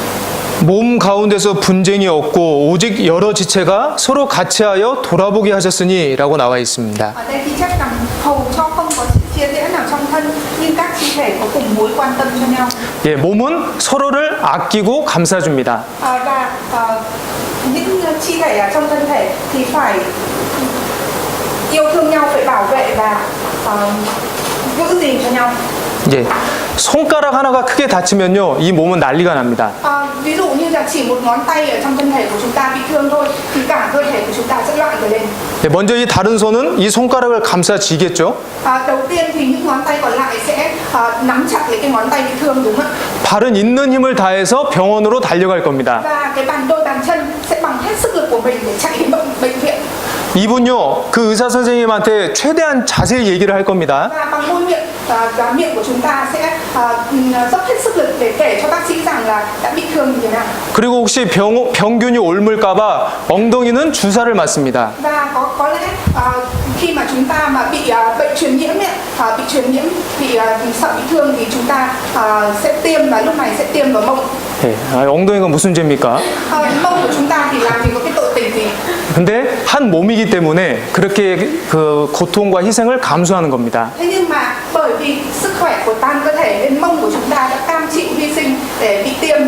몸 가운데서 분쟁이 없고 오직 여러 지체가 서로 같이하여 돌아보게 하셨으니 라고 나와 있습니다. Ở đây thì chắc rằng hầu cho không có sự chia rẽ nào trong thân, nhưng các chi thể có cùng mối quan tâm cho nhau. 예, 몸은 서로를 아끼고 감싸줍니다. Và những chi thể ở trong thân thể thì phải yêu thương nhau, phải bảo vệ và giữ gìn cho nhau. 예, 손가락 하나가 크게 다치면요, 이 몸은 난리가 납니다. Ví dụ như là chỉ một ngón tay ở trong thân thể của chúng ta bị thương thôi thì cả cơ thể của chúng ta sẽ loạn cả lên. 예, 먼저 이 다른 손은 이 손가락을 감싸쥐겠죠. Đầu tiên thì những ngón tay còn lại sẽ nắm chặt lấy cái ngón tay bị thương, đúng không ạ? 발은 있는 힘을 다해서 병원으로 달려갈 겁니다. Và cái đôi bàn chân sẽ bằng hết sức lực của mình để chạy đến bệnh viện. 이분요, 그 의사 선생님한테 최대한 자세히 얘기를 할 겁니다. Và bằng môi miệng và miệng của chúng ta sẽ dốc hết sức lực để kể cho bác sĩ rằng là đã bị thương như thế nào. 그리고 혹시 병균이 옮을까봐 엉덩이는 주사를 맞습니다. Và có lẽ khi mà chúng ta mà bị bệnh truyền nhiễm bị sợ bị thương thì chúng ta sẽ tiêm, và lúc này sẽ tiêm vào mông. 예, 엉덩이가 무슨 죄입니까? Mông của chúng ta thì làm gì có cái tội tình gì. 근데 한 몸이기 때문에 그렇게 그 고통과 희생을 감수하는 겁니다. Thế nhưng mà bởi vì sức khỏe của toàn cơ thể nên mông của chúng ta đã cam chịu hy sinh để bị tiêm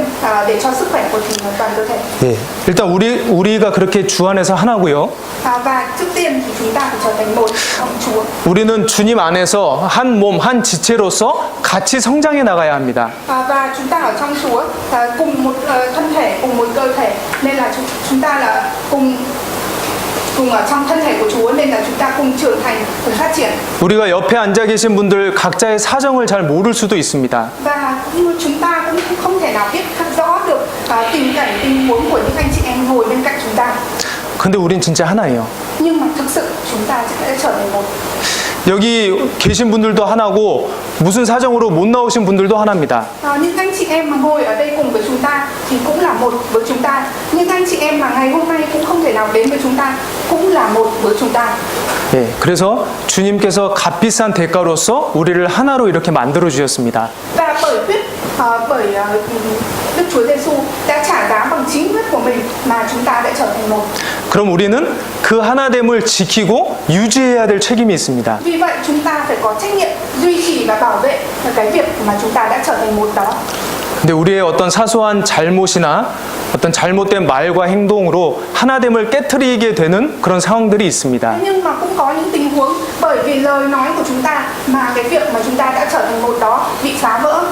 để cho sức khỏe của toàn cơ thể. 예, 일단 우리가 그렇게 주 안에서 하나고요. Và trước tiên thì chúng ta phải trở thành một trong Chúa. 우리는 주님 안에서 한 몸, 한 지체로서 같이 성장해 나가야 합니다. Và chúng ta ở trong Chúa cùng một thân thể, cùng một cơ thể, nên là chúng ta là cùng ở trong thân thể của Chúa, nên là chúng ta cùng trưởng thành, cùng phát triển. 우리가 옆에 앉아 계신 분들 각자의 사정을 잘 모를 수도 있습니다. Và chúng ta cũng không thể nào biết rõ được tình cảnh, tình huống của những anh chị em ngồi bên cạnh chúng ta. 근데 우린 진짜 하나예요. Nhưng mà thực sự chúng ta sẽ trở thành một. 여기 계신 분들도 하나고 무슨 사정으로 못 나오신 분들도 하나입니다. Những anh chị em mà ngồi ở đây cùng với chúng ta thì cũng là một với chúng ta. Những anh chị em mà ngày hôm nay cũng không thể nào đến với chúng ta cũng là một với chúng ta. 예, 그래서 주님께서 값비싼 대가로서 우리를 하나로 이렇게 만들어 주셨습니다. Và bởi Đức Chúa Giêsu đã trả giá bằng chính huyết của mình mà chúng ta đã trở thành một. 그럼 우리는 그 하나됨을 지키고 유지해야 될 책임이 있습니다. Vì vậy chúng ta phải có trách nhiệm duy trì và bảo vệ cái việc mà chúng ta đã trở thành một đó. 근데 우리의 어떤 사소한 잘못이나 어떤 잘못된 말과 행동으로 하나됨을 깨트리게 되는 그런 상황들이 있습니다. Nhưng mà cũng có những tình huống bởi vì lời nói của chúng ta mà cái việc mà chúng ta đã trở thành một đó bị phá vỡ.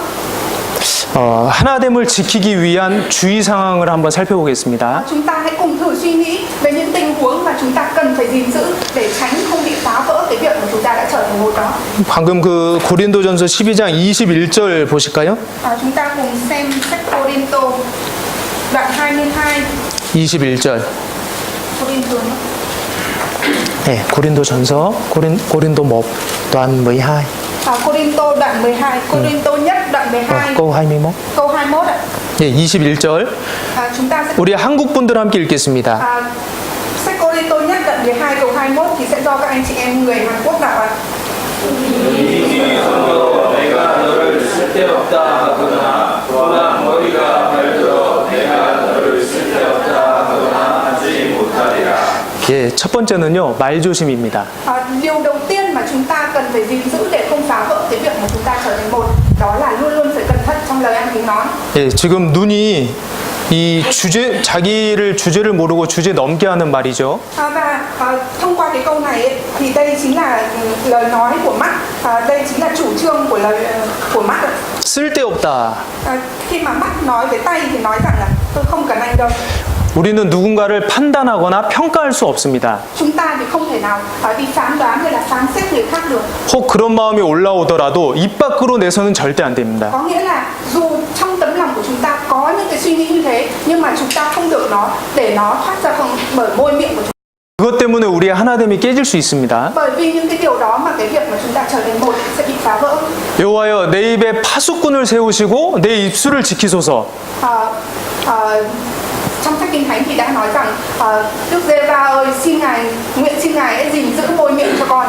하나됨을 지키기 위한 주의 상황을 한번 살펴보겠습니다. Chúng ta hãy cùng thử suy nghĩ về những tình huống mà chúng ta cần phải gìn giữ để tránh không bị phá vỡ cái việc mà chúng ta đã trở thành một đó. 방금 그 고린도전서 12장 21절 보실까요? Chúng ta cùng xem sách Cô-rin-tô đoạn 22. 21절. Cô-rin-tô. 네, 고린도전서 고린도 뭐 đoạn 12. Cô-rin-tô đoạn 12, Cô-rin-tô nhất đoạn 12. câu 21. Câu 21 ạ. 예, 21절. Chúng ta sẽ 우리 한국 분들 함께 읽겠습니다. sách Cô-rin-tô nhất đoạn 12 câu 21 thì sẽ do các anh chị em người Hàn Quốc đọc ạ. 내가 너를 쓸데없다 하거나 또한 번째는요, 말조심입니다. Điều đầu tiên mà chúng ta cần phải gìn giữ để không phá vỡ cái việc mà chúng ta trở thành một, đó là luôn luôn phải cẩn thận trong lời ăn tiếng nói. 예, 지금 눈이 이 자기를 주제를 모르고 주제 넘게 하는 말이죠. Và thông qua cái câu này ấy, thì đây chính là lời nói của mắt, đây chính là chủ trương của lời của mắt. 쓸데없다. Khi mà mắt nói với tay thì nói rằng là tôi không cần anh đâu. 우리는 누군가를 판단하거나 평가할 수 없습니다. Chúng ta thì không thể nào đi phán đoán hay là phán xét người khác được. 혹 그런 마음이 올라오더라도 입 밖으로 내서는 절대 안 됩니다. Có nghĩa là dù trong tấm lòng của chúng ta có những cái suy nghĩ như thế, nhưng mà chúng ta không được để nó thoát ra bởi môi miệng của chúng ta. 그것 때문에 우리의 하나됨이 깨질 수 있습니다. Bởi vì những cái điều đó mà cái việc mà chúng ta trở thành một sẽ bị phá vỡ. 여호와여 내 입에 파수꾼을 세우시고 내 입술을 지키소서. Trong sách Kinh Thánh thì đã nói rằng Đức Giê-va ơi, nguyện xin Ngài hãy gìn giữ môi miệng cho con.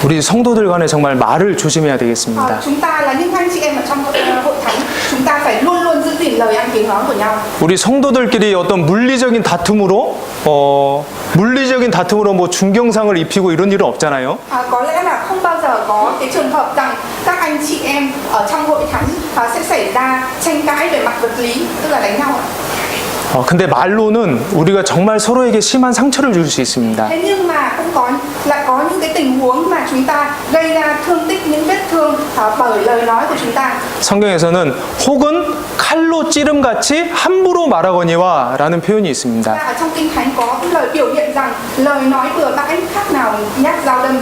우리 성도들 간에 정말 말을 조심해야 되겠습니다. Chúng ta là những anh chị em ở trong hội thánh, chúng ta phải luôn luôn giữ gìn lời ăn tiếng nói của nhau. 우리 성도들끼리 어떤 물리적인 다툼으로 뭐 중경상을 입히고 이런 일은 없잖아요. Có lẽ là không bao giờ có cái trường hợp rằng các anh chị em ở trong hội thánh sẽ xảy ra tranh cãi về mặt vật lý, tức là đánh nhau. 근데 말로는 우리가 정말 서로에게 심한 상처를 줄 수 있습니다. Thế nhưng mà cũng lại có những cái tình huống mà chúng ta gây ra thương tích, những vết thương bởi lời nói của chúng ta. 성경에서는 혹은 칼로 찌름같이 함부로 말하거니와라는 표현이 있습니다. Và ở trong Kinh Thánh có lời biểu hiện rằng lời nói bừa bãi khác nào nhát dao đâm.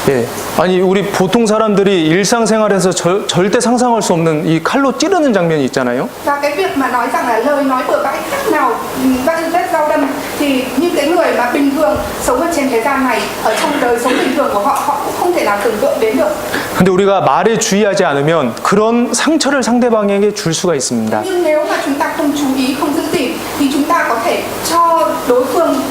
예, 아니 우리 보통 사람들이 일상생활에서 절대 상상할 수 없는 이 칼로 찌르는 장면이 있잖아요. Và cái việc mà nói rằng là lời nói bừa bãi khác nào vết dao đâm thì những cái người mà bình thường sống ở trên thế gian này, ở trong đời sống bình thường của họ cũng không thể nào tưởng tượng đến được. 근데 우리가 말에 주의하지 않으면 그런 상처를 상대방에게 줄 수가 있습니다. Nhưng nếu mà chúng ta không chú ý, không giữ gìn thì chúng ta có thể cho đối phương,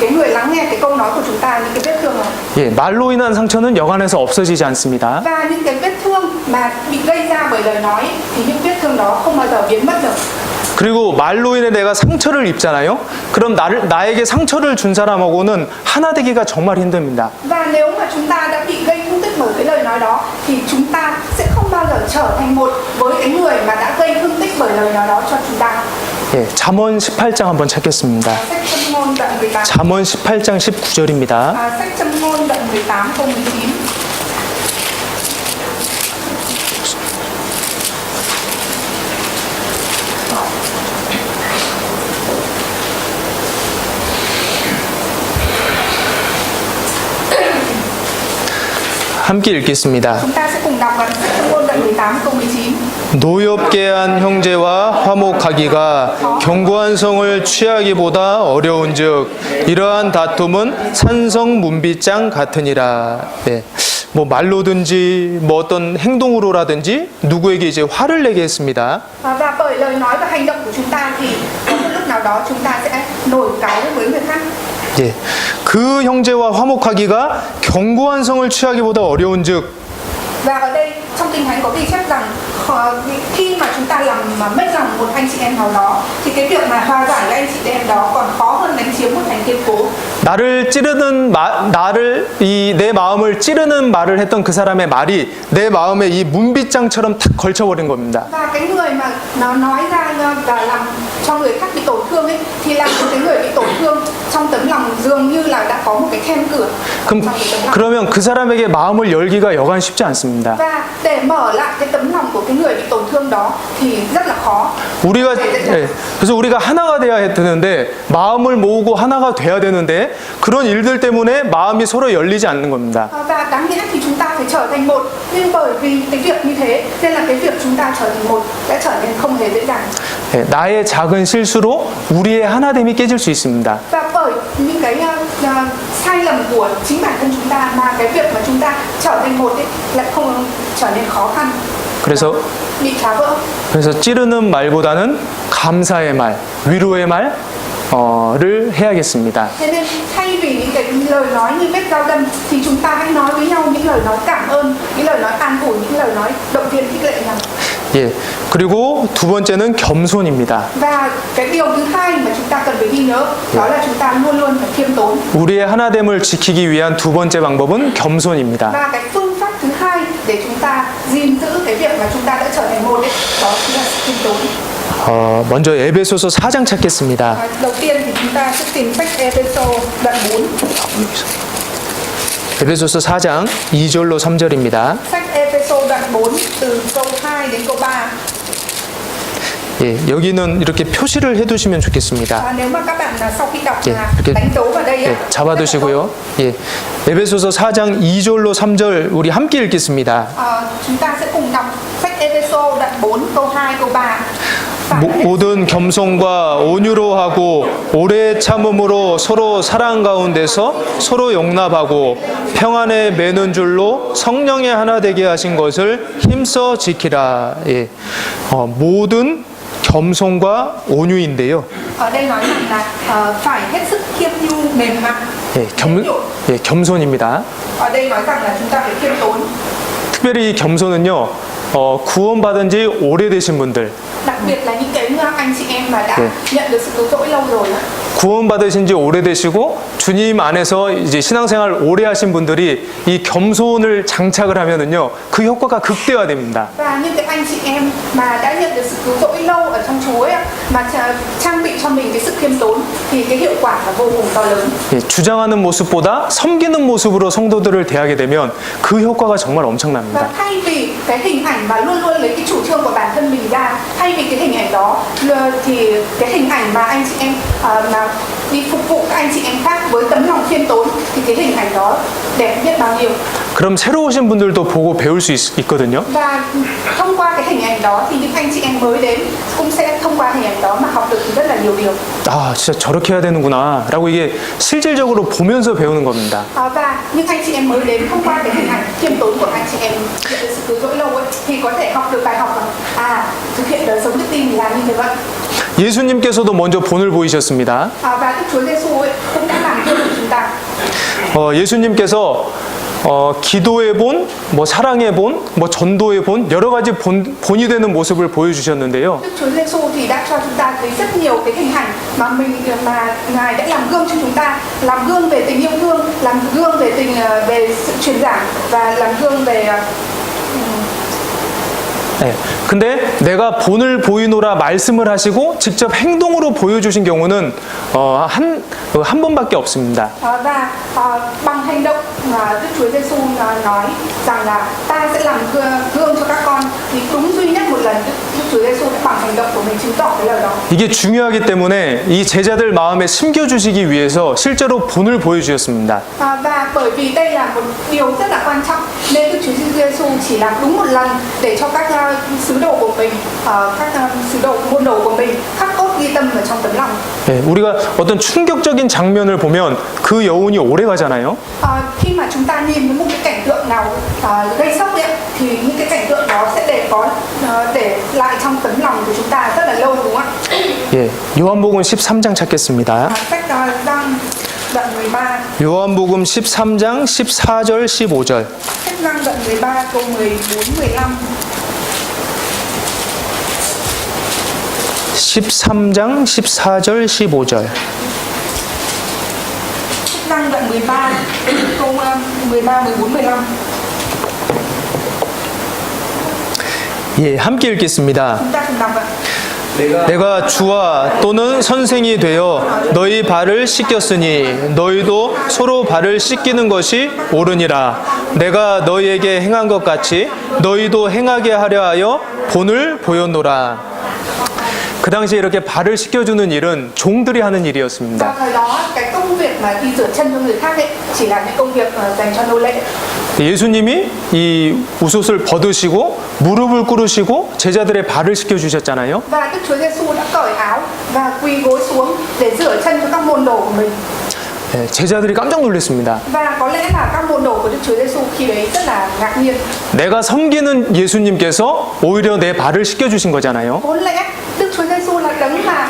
cái người lắng nghe cái câu nói của chúng ta những cái vết thương này. 예, 말로 인한 상처는 여간에서 없어지지 않습니다. Và những cái vết thương mà bị gây ra bởi lời nói thì những vết thương đó không bao giờ biến mất được. 그리고 말로 인해 내가 상처를 입잖아요. 그럼 나에게 상처를 준 사람하고는 하나 되기가 정말 힘듭니다. Và nếu mà chúng ta đã bị gây thương tích bởi cái lời nói đó thì chúng ta sẽ không bao giờ trở thành một với cái người mà đã gây thương tích bởi lời nói đó cho chúng ta. 예, 잠언 18장 한번 찾겠습니다. Sách Châm ngôn đoạn 18. 잠언 18장 19절입니다. Sách Châm ngôn đoạn 18 câu 19. 함께 읽겠습니다. Chúng ta sẽ cùng đọc vào sách Châm ngôn đoạn 18 câu 19. 노엽게 한 형제와 화목하기가 견고한 성을 취하기보다 어려운즉 이러한 다툼은 산성문빗장 같으니라. 네. 뭐 말로든지 뭐 어떤 행동으로라든지 누구에게 이제 화를 내게 했습니다. Và bởi lời nói và hành động của chúng ta thì có một lúc nào đó chúng ta sẽ nổi cáu với người khác. 예. 그 형제와 화목하기가 견고한 성을 취하기보다 어려운즉. Và ở đây trong Kinh Thánh có ghi chép rằng khi mà chúng ta làm mất lòng một anh chị em nào đó thì cái việc mà hòa giải với anh chị em đó còn khó hơn đánh chiếm một thành kiên cố. 내 마음을 찌르는 말을 했던 그 사람의 말이 내 마음에 이 문빗장처럼 탁 걸쳐버린 겁니다. Và cái người mà nó nói ra và làm cho người khác bị tổn thương ấy thì làm cho cái người bị tổn thương trong tấm lòng dường như là đã có một cái then cửa. 그러면 그 사람에게 마음을 열기가 여간 쉽지 않습니다. Và để mở lại cái tấm lòng của cái người bị tổn thương đó thì rất là khó. 그래서 우리가 하나가 돼야 되는데 마음을 모으고 하나가 돼야 되는데 그런 일들 때문에 마음이 서로 열리지 않는 겁니다. Và đáng nhẽ thì chúng ta phải trở thành một, nhưng bởi vì cái việc như thế nên là cái việc chúng ta trở thành một đã trở nên không hề dễ dàng. 나의 작은 실수로 우리의 하나됨이 깨질 수 있습니다. Và bởi những cái sai lầm của chính bản thân chúng ta mà cái việc mà chúng ta trở thành một ấy lại không trở nên khó khăn. 그래서 bị phá vỡ. 그래서 찌르는 말보다는 감사의 말, 위로의 말을 해야겠습니다. Thế nên thay vì những cái lời nói như vết dao đâm thì chúng ta hãy nói với nhau những lời nói cảm ơn, những lời nói an ủi, những lời nói động viên khích lệ nhau. 예, 그리고 두 번째는 겸손입니다. Và cái điều thứ hai mà chúng ta cần phải ghi nhớ đó là chúng ta luôn luôn phải khiêm tốn. 우리의 하나됨을 지키기 위한 두 번째 방법은 겸손입니다. Và cái phương pháp thứ hai để chúng ta gìn giữ cái việc mà chúng ta đã trở thành một ấy, đó chính là sự khiêm tốn. 먼저 에베소서 4장 찾겠습니다. Đầu tiên thì chúng ta sẽ tìm sách Ê-phê-sô đoạn 4. 에베소서 4장 2절로 3절입니다. Sách Ê-phê-sô đoạn 4 từ câu 2 đến câu 3. 예, 여기는 이렇게 표시를 해두시면 좋겠습니다. Nếu mà các bạn là sau khi đọc 예, là 이렇게 đánh dấu vào đây 예, 잡아두시고요. 예, 에베소서 4장 2절로 3절 우리 함께 읽겠습니다. chúng ta sẽ cùng đọc sách Ê-phê-sô đoạn 4 câu 2 câu 3. 모든 겸손과 온유로 하고 오래 참음으로 서로 사랑 가운데서 서로 용납하고 평안에 매는 줄로 성령의 하나 되게 하신 것을 힘써 지키라. 예. 모든 겸손과 온유인데요. Ở đây nói rằng là phải hết sức khiêm nhu mềm mại. 예, 겸손입니다. Ở đây nói rằng là chúng ta phải khiêm tốn. 특별히 이 겸손은요, 구원받은 지 오래되신 분들, Đặc biệt là những cái anh chị em mà đã nhận được sự cứu rỗi lâu rồi. 구원받으신 지 오래되시고 주님 안에서 이제 신앙생활 오래 하신 분들이 이 겸손을 장착을 하면은요, 그 효과가 극대화됩니다. Và những cái anh chị em mà đã nhận được sự cứu rỗi lâu ở trong Chúa ấy, mà trang bị cho mình cái sự khiêm tốn thì cái hiệu quả là vô cùng to lớn. 예, 주장하는 모습보다 섬기는 모습으로 성도들을 대하게 되면 그 효과가 정말 Và 엄청납니다. thay vì cái hình ảnh mà luôn luôn lấy cái chủ trương của bản thân mình ra, thay vì cái hình ảnh đó thì cái hình ảnh mà anh chị em mà đi phục vụ các anh chị em khác với tấm lòng khiêm tốn thì cái hình ảnh đó đẹp biết bao nhiêu. 그럼 새로 오신 분들도 보고 배울 수 있거든요. Và thông qua cái hình ảnh đó thì những anh chị em mới đến cũng sẽ thông qua hình ảnh đó mà học được rất là nhiều điều. 아, 진짜 저렇게 해야 되는구나 라고 이게 실질적으로 보면서 배우는 겁니다. Và những anh chị em mới đến thông qua cái hình ảnh khiêm tốn của anh chị em nhận được sự cứu rỗi lâu ấy thì có thể học được bài học là thực hiện đời sống đức tin thì làm như thế vậy. 예수님께서도 먼저 본을 보이셨습니다. Và Đức Chúa Giêsu ấy cũng đã làm gương của chúng ta. 예수님께서 기도의 본, 뭐 사랑의 본, 뭐 전도의 본 여러 가지 본이 되는 모습을 보여주셨는데요. Đức Chúa Giêsu thì đã cho chúng ta thấy rất nhiều cái hình ảnh mà Ngài đã làm gương cho chúng ta, làm gương về tình yêu thương, làm gương về về sự truyền giảng và làm gương về 네. 근데 내가 본을 보이노라 말씀을 하시고 직접 행동으로 보여주신 경우는 한 번밖에 없습니다. và bằng hành động Đức Chúa Giêsu nói rằng là ta sẽ làm gương cho các con thì đúng duy nhất một lần Đức Chúa Giêsu đã bằng hành động của mình chứng tỏ cái lời đó. 이게 중요하기 때문에 이 제자들 마음에 심겨주시기 위해서 실제로 본을 보여주셨습니다. Và bởi vì đây là một điều rất là quan trọng nên Đức Chúa Giêsu chỉ làm đúng một lần để cho các sứ đồ của mình, các sứ đồ môn đồ của mình khắc cốt ghi tâm ở trong tấm lòng. 네, 우리가 어떤 충격적인 장면을 보면 그 여운이 오래 가잖아요. Khi mà chúng ta nhìn một cái cảnh tượng nào gây sốc ấy, thì những cái cảnh tượng đó sẽ để lại trong tấm lòng của chúng ta rất là lâu, đúng không ạ? 예, 요한복음 13장 찾겠습니다. Sách Giăng đoạn 13. 요한복음 13장 14절 15절. Sách Giăng đoạn 13 câu 14 15. 13장 14절 15절. Giăng đoạn 13 câu 13 14 15. 예, 함께 읽겠습니다. Chúng ta cùng đọc ạ. 내가 주와 또는 선생이 되어 너희 발을 씻겼으니 너희도 서로 발을 씻기는 것이 옳으니라. 내가 너희에게 행한 것 같이 너희도 행하게 하려 하여 본을 보였노라. 그 당시에 이렇게 발을 씻겨주는 일은 종들이 하는 일이었습니다. Và thời đó cái công việc mà đi rửa chân cho người khác ấy chỉ là những công việc dành cho nô lệ. 예수님이 이 우옷을 벗으시고 무릎을 꿇으시고 제자들의 발을 씻겨주셨잖아요. Và Đức Chúa Giêsu đã cởi áo và quỳ gối xuống để rửa chân cho các môn đồ của mình. 네, 제자들이 깜짝 놀랐습니다. Và có lẽ là các môn đồ của Đức Chúa Giêsu khi đấy rất là ngạc nhiên. 내가 섬기는 예수님께서 오히려 내 발을 씻겨주신 거잖아요. Vốn lẽ Đức Chúa Giêsu là đấng mà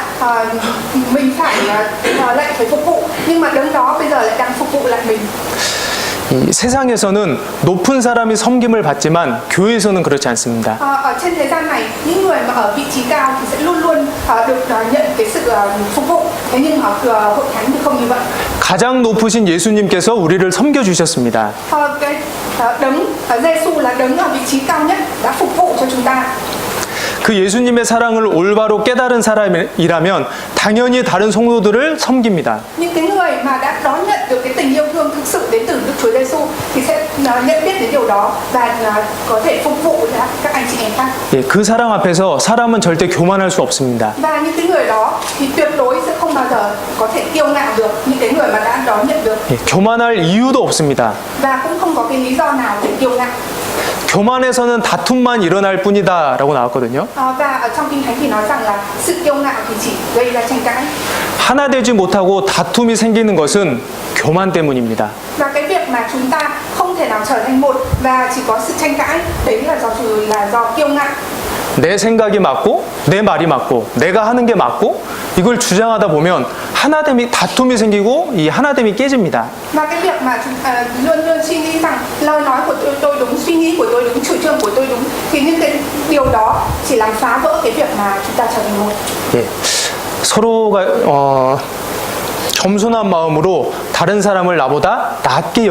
mình phải lệnh phải phục vụ, nhưng mà đấng đó bây giờ lại đang phục vụ lại mình. 이 세상에서는 높은 사람이 섬김을 받지만 교회에서는 그렇지 않습니다. Ở trên thế gian này, những người mà ở vị trí cao thì sẽ luôn luôn được nhận cái sự phục vụ. Thế nhưng ở hội thánh thì không như vậy. 가장 높으신 예수님께서 우리를 섬겨 주셨습니다. Cái đấng Giêsu là đấng ở vị trí cao nhất đã phục vụ cho chúng ta. 그 예수님의 사랑을 올바로 깨달은 사람이라면 당연히 다른 성도들을 섬깁니다. Những cái người mà đã đón nhận được cái tình yêu thương thực sự đến từ Đức Chúa Giêsu thì sẽ nhận biết đến điều đó và có thể phục vụ các anh chị em khác. 예, 그 사랑 앞에서 사람은 절대 교만할 수 없습니다. Và những cái người đó thì tuyệt đối sẽ không bao giờ có thể kiêu ngạo được, những cái người mà đã đón nhận được. 예, 교만할 이유도 없습니다. Và cũng không có cái lý do nào để kiêu ngạo. 교만에서는 다툼만 일어날 뿐이다라고 나왔거든요. Và ở trong Kinh Thánh thì nói rằng là sự kiêu ngạo thì chỉ gây ra tranh cãi. 하나 되지 못하고 다툼이 생기는 것은 교만 때문입니다. Và cái việc mà chúng ta không thể nào trở thành một và chỉ có sự tranh cãi đấy là do kiêu ngạo. 내 생각이 맞고 내 말이 맞고 내가 하는 게 맞고 이걸 주장하다 보면 하나됨이 다툼이 생기고 이 하나됨이 깨집니다. Và cái việc mà luôn luôn suy nghĩ rằng lời nói của tôi đúng, suy nghĩ của tôi đúng, chủ trương của tôi đúng thì những cái điều đó chỉ làm phá vỡ cái việc mà chúng ta trở thành một. 예, 서로가 겸손한 마음으로 다른 사람을 나보다 낮게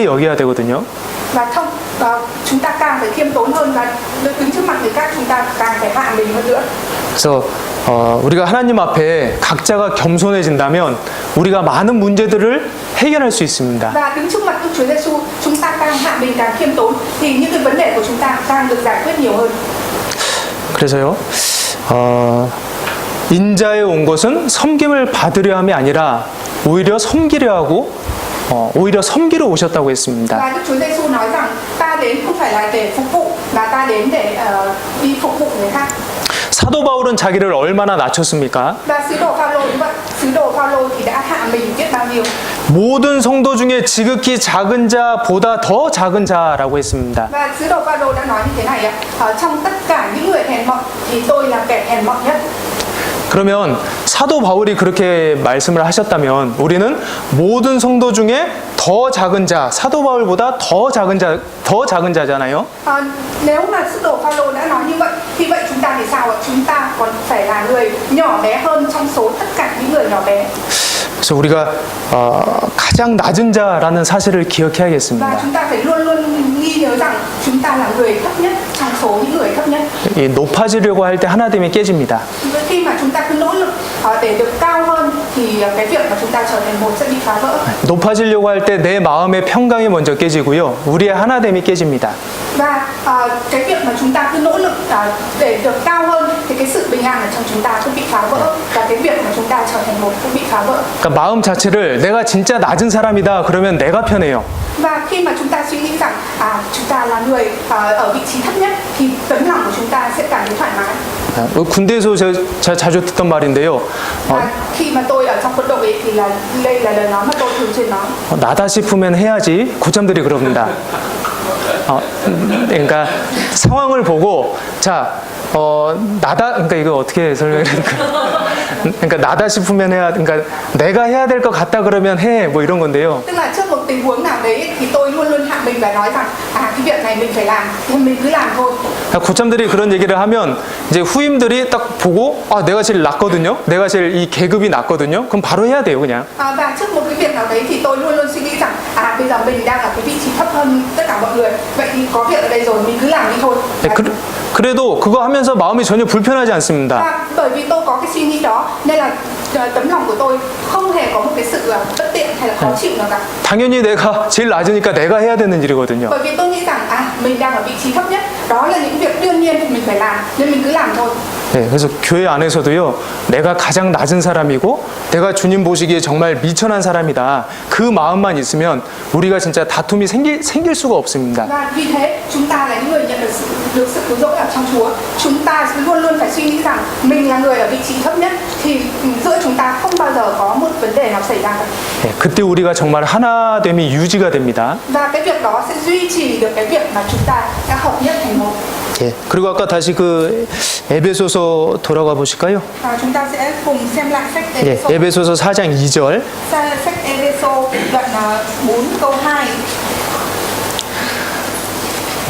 여겨야 되거든요. Và chúng ta càng phải khiêm tốn hơn và đứng trước mặt người khác chúng ta càng phải hạ mình hơn nữa. 그래서 우리가 하나님 앞에 각자가 겸손해진다면 우리가 많은 문제들을 해결할 수 있습니다. Và đứng trước mặt Đức Chúa Giêsu chúng ta càng hạ mình càng khiêm tốn thì những cái vấn đề của chúng ta càng được giải quyết nhiều hơn. 그래서요. 인자에 온 것은 섬김을 받으려 함이 아니라 오히려 섬기려 하고 오히려 섬기러 오셨다고 했습니다. Và Đức Chúa Giêsu nói rằng ta đến không phải là để phục vụ mà ta đến để đi phục vụ người khác. 사도 바울은 자기를 얼마나 낮췄습니까? Và sứ đồ Phaolô như vậy, sứ đồ Phaolô thì đã hạ mình biết bao nhiêu. 모든 성도 중에 지극히 작은 자보다 더 작은 자라고 했습니다. Và sứ đồ Phaolô đã nói như thế này ạ, ở trong tất cả những người hèn mọn thì tôi là kẻ hèn mọn nhất. 그러면 사도 바울이 그렇게 말씀을 하셨다면 우리는 모든 성도 중에 더 작은 자, 사도 바울보다 더 작은 자잖아요. Nếu mà sứ đồ Phaolô đã nói như vậy thì chúng ta thì sao ạ? Chúng ta còn phải là người nhỏ bé hơn trong số tất cả những người nhỏ bé. 그래서 우리가 가장 낮은 자라는 사실을 기억해야겠습니다. Và chúng ta phải luôn luôn ghi nhớ rằng chúng ta là người thấp nhất trong số những người thấp nhất. 이 높아지려고 할 때 하나됨이 깨집니다. Khi mà chúng ta cứ nỗ lực để được cao hơn thì cái việc mà chúng ta trở thành một sẽ bị phá vỡ. 높아지려고 할 때 내 마음의 평강이 먼저 깨지고요. 우리의 하나됨이 깨집니다. Và cái việc mà chúng ta cứ nỗ lực để được cao hơn thì cái sự bình an ở trong chúng ta cũng bị phá vỡ và cái việc mà chúng ta trở thành một cũng bị phá vỡ. 그러니까 마음 자체를 내가 진짜 낮은 사람이다 그러면 내가 편해요. Và khi mà chúng ta suy nghĩ rằng chúng ta là người ở vị trí thấp nhất thì tấm lòng của chúng ta sẽ cảm thấy thoải mái. 군대에서 제가 자주 듣던 말인데요. Khi mà tôi ở trong quân đội ấy, thì đây là lời nói mà tôi thường xuyên nói. 나다 싶으면 해야지. 고참들이 그럽니다. 그러니까 상황을 보고 나다 그러니까 이거 어떻게 설명해야 될까? 그러니까 나다 싶으면 해야 그러니까 내가 해야 될 것 같다 그러면 해 뭐 이런 건데요. Tức là trước một tình huống nào đấy thì tôi luôn luôn hạ mình và nói rằng cái việc này mình phải làm thì mình cứ làm thôi. 고참들이 그런 얘기를 하면 이제 후임들이 딱 보고 내가 제일 낫거든요. 내가 제일 이 계급이 낫거든요. 그럼 바로 해야 돼요, 그냥. Và trước một cái việc nào đấy thì tôi luôn luôn suy nghĩ rằng bây giờ mình đang ở cái vị trí thấp hơn tất cả mọi người. Vậy thì có việc ở đây rồi mình cứ làm đi thôi. 그래도 그거 하면서 마음이 전혀 불편하지 않습니다. Và bởi vì tôi có cái suy nghĩ đó nên là tấm lòng của tôi không hề có một cái sự bất tiện hay là khó chịu nào cả. 당연히 내가 제일 낮으니까 내가 해야 되는 일이거든요. Bởi vì tôi nghĩ rằng mình đang ở vị trí thấp nhất, đó là những việc đương nhiên mình phải làm nên mình cứ làm thôi. 네, 그래서 교회 안에서도요, 내가 가장 낮은 사람이고, 내가 주님 보시기에 정말 미천한 사람이다. 그 마음만 있으면 우리가 진짜 다툼이 생길 수가 없습니다. Và vì thế chúng ta là những người nhận được sự cứu rỗi ở trong Chúa. Chúng ta luôn luôn phải suy nghĩ rằng mình là người ở vị trí thấp nhất thì giữa chúng ta không bao giờ có một vấn đề nào xảy ra cả. 네, 그때 우리가 정말 하나됨이 유지가 됩니다. Và cái việc đó sẽ duy trì được cái việc mà chúng ta đã hợp nhất thành một. 예, 그리고 아까 다시 그 에베소서 에베소서 돌아가 보실까요? Chúng ta sẽ cùng xem lại sách 예, Ê-phê-sô. 에베소서 4장 2절. Sách Ê-phê-sô đoạn 4 câu 2.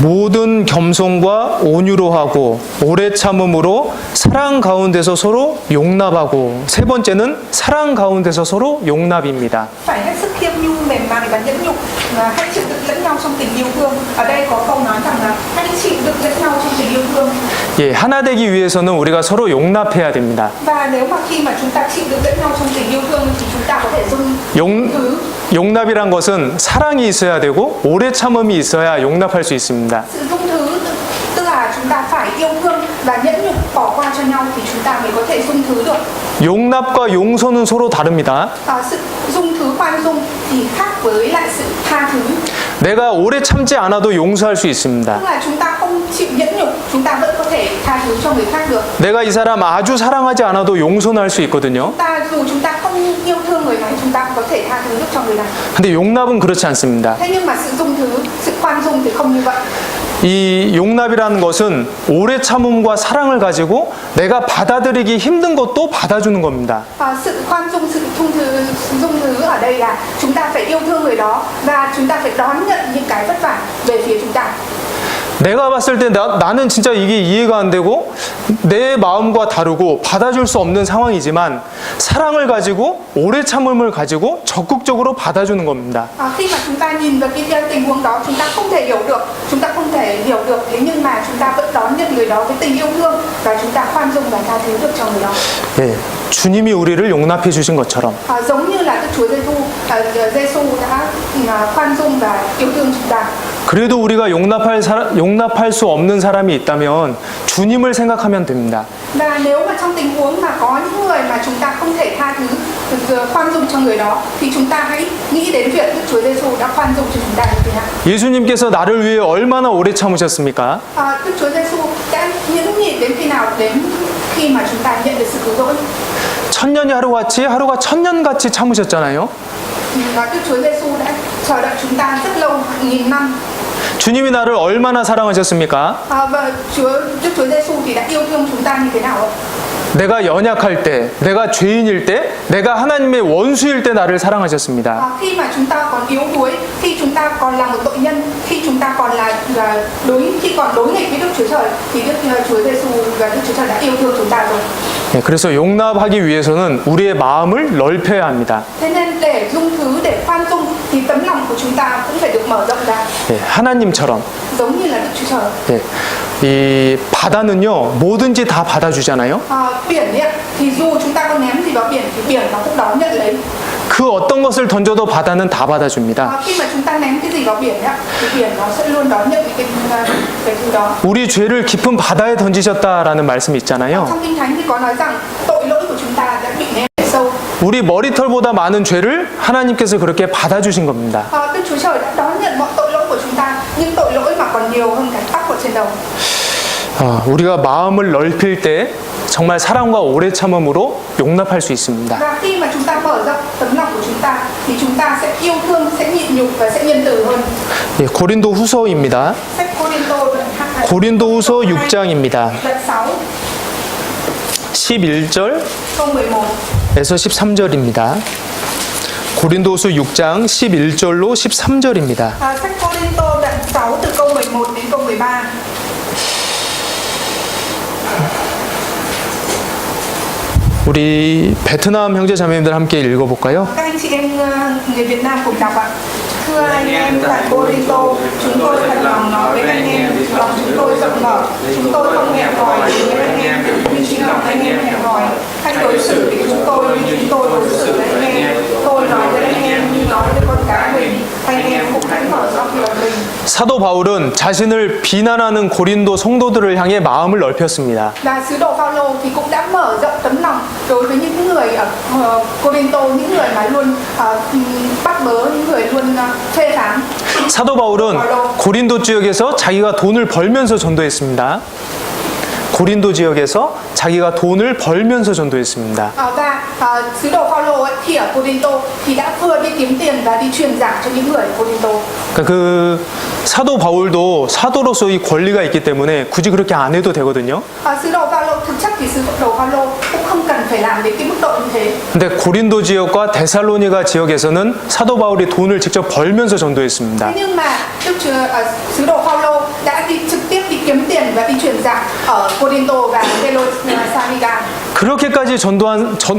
모든 겸손과 온유로 하고 오래 참음으로 사랑 가운데서 서로 용납하고, 세 번째는 사랑 가운데서 서로 용납입니다. Phải hết sức khiêm nhu, mềm mại và nhẫn nhục, hãy chịu đựng lẫn nhau trong tình yêu thương. Ở đây có câu nói rằng là hãy chịu đựng lẫn nhau trong tình yêu thương. 예, 하나 되기 위해서는 우리가 서로 용납해야 됩니다. Và nếu mà khi mà chúng ta chịu đựng lẫn nhau trong tình yêu thương thì chúng ta có thể dung thứ. 용납이란 것은 사랑이 있어야 되고 오래 참음이 있어야 용납할 수 있습니다. Sự dung thứ tức là chúng ta phải yêu thương và nhẫn nhục, bỏ qua cho nhau thì chúng ta mới có thể dung thứ được. 용납과 용서는 서로 다릅니다. Sự dung thứ, khoan dung thì khác với lại sự tha thứ. 내가 오래 참지 않아도 용서할 수 있습니다. Tức là chúng ta không chịu nhẫn nhục, chúng ta vẫn có thể tha thứ cho người khác được. 내가 이 사람 아주 사랑하지 않아도 용서는 할 수 있거든요. Dù chúng ta không yêu thương người này, chúng ta cũng có thể tha thứ được cho người này. 근데 용납은 그렇지 않습니다. Thế nhưng mà sự dung thứ, sự khoan dung thì không như vậy. 이 용납이라는 것은 오래 참음과 사랑을 가지고 내가 받아들이기 힘든 것도 받아주는 겁니다. Sự khoan dung, sự dung thứ ở đây là chúng ta phải yêu thương người đó và chúng ta phải đón nhận những cái vất vả về phía chúng ta. 내가 봤을 때 나는 진짜 이게 이해가 안 되고 내 마음과 다르고 받아줄 수 없는 상황이지만 사랑을 가지고 오래 참음을 가지고 적극적으로 받아주는 겁니다. Khi mà chúng ta nhìn vào cái tình huống đó, chúng ta không thể hiểu được, thế nhưng mà chúng ta vẫn đón nhận người đó với tình yêu thương và chúng ta khoan dung và tha thứ được cho người đó. 예, 주님이 우리를 용납해 주신 것처럼 Giống như là Đức Chúa Giêsu đã khoan dung và yêu thương chúng ta. 그래도 우리가 용납할 수 없는 사람이 있다면 주님을 생각하면 됩니다. Và nếu mà trong tình huống mà có những người mà chúng ta không thể tha thứ, khoan dung cho người đó, thì chúng ta hãy nghĩ đến việc Đức Chúa Giêsu đã khoan dung cho chúng ta như thế nào. 예수님께서 나를 위해 얼마나 오래 참으셨습니까? Đức Chúa Giêsu đã nhẫn nhịn đến khi nào, đến khi mà chúng ta nhận được sự cứu rỗi. 천년이 하루같이 하루가 천년같이 참으셨잖아요. Đức Chúa Giêsu đã chờ đợi chúng ta rất lâu, hàng nghìn năm. 주님이 나를 얼마나 사랑하셨습니까? Và Đức Chúa Giêsu thì đã yêu thương chúng ta như thế nào ạ? 내가 연약할 때, 내가 죄인일 때, 내가 하나님의 원수일 때 나를 사랑하셨습니다. Khi mà chúng ta còn yếu đuối, khi chúng ta còn là một tội nhân, khi chúng ta còn đối nghịch với Đức Chúa Trời thì Đức Chúa Giêsu và Đức Chúa Trời đã yêu thương chúng ta rồi. 네, 그래서 용납하기 위해서는 우리의 마음을 넓혀야 합니다. Thế nên để dung thứ, để khoan dung thì tấm lòng của chúng ta cũng phải được mở rộng ra. 네, 하나님처럼. Giống như là Đức Chúa Trời. 네, 이 바다는요 뭐든지 다 받아주잖아요. Biển ấy, thì dù chúng ta có ném gì vào biển thì biển nó cũng đón nhận lấy. 그 어떤 것을 던져도 바다는 다 받아줍니다. Khi mà chúng ta ném cái gì vào biển ấy, thì biển nó sẽ luôn đón nhận cái thứ đó. 우리 죄를 깊은 바다에 던지셨다라는 말씀이 있잖아요. Trong Kinh Thánh thì có nói rằng tội lỗi của chúng ta đã bị ném sâu. 우리 머리털보다 많은 죄를 하나님께서 그렇게 받아주신 겁니다. Đức Chúa Trời đã đón nhận mọi tội lỗi của chúng ta, những tội lỗi mà còn nhiều hơn cái tóc ở trên đầu. 우리가 마음을 넓힐 때 정말 사랑과 오래 참음으로 용납할 수 있습니다. Và khi mà chúng ta mở rộng tấm lòng của chúng ta thì chúng ta sẽ yêu thương, sẽ nhịn nhục và sẽ nhân từ hơn. 예, 고린도후서입니다. Sách 고린도후서 6장입니다. đoạn 6 11절에서 câu 11. 13절입니다. 고린도후서 6장 11절로 13절입니다. Sách Cô-rin-tô đoạn 6 từ câu 11 đến câu 13. 우리 베트남 형제 자매님들 함께 읽어볼까요? Các anh chị em người Việt Nam cùng đọc ạ. Thưa anh em tại Cô-rin-tô, chúng tôi thật lòng nói với anh em, lòng chúng tôi rộng mở, chúng tôi không hẹp hòi với anh em, nhưng chính lòng anh em hẹp hòi. Hãy đối xử với chúng tôi như chúng tôi đối xử với anh em. Tôi nói với anh em như nói với con cái mình, anh em cũng hãy mở rộng lòng mình. 사도 바울은 자신을 비난하는 고린도 성도들을 향해 마음을 넓혔습니다. Và sứ đồ Phaolô thì cũng đã mở rộng tấm lòng đối với những người ở Cô-rin-tô, những người mà luôn bắt bớ, những người luôn phê phán. 사도 바울은 고린도 지역에서 자기가 돈을 벌면서 전도했습니다. 고린도 지역에서 자기가 돈을 벌면서 전도했습니다. Và sứ đồ Phaolô khi ở Cô-rin-tô thì đã vừa đi kiếm tiền và đi truyền giảng cho những người ở Cô-rin-tô. 그러니까 그 사도 바울도 사도로서의 권리가 있기 때문에 굳이 그렇게 안 해도 되거든요. Sứ đồ Phaolô thực chất thì sứ đồ Phaolô cũng không cần phải làm đến cái mức độ như thế. 근데 고린도 지역과 데살로니가 지역에서는 사도 바울이 돈을 직접 벌면서 전도했습니다. Thế nhưng mà sứ đồ Phaolô đã đi trực tiếp đi kiếm tiền và đi truyền giảng ở Corinto và Thessalonica. 그렇게까지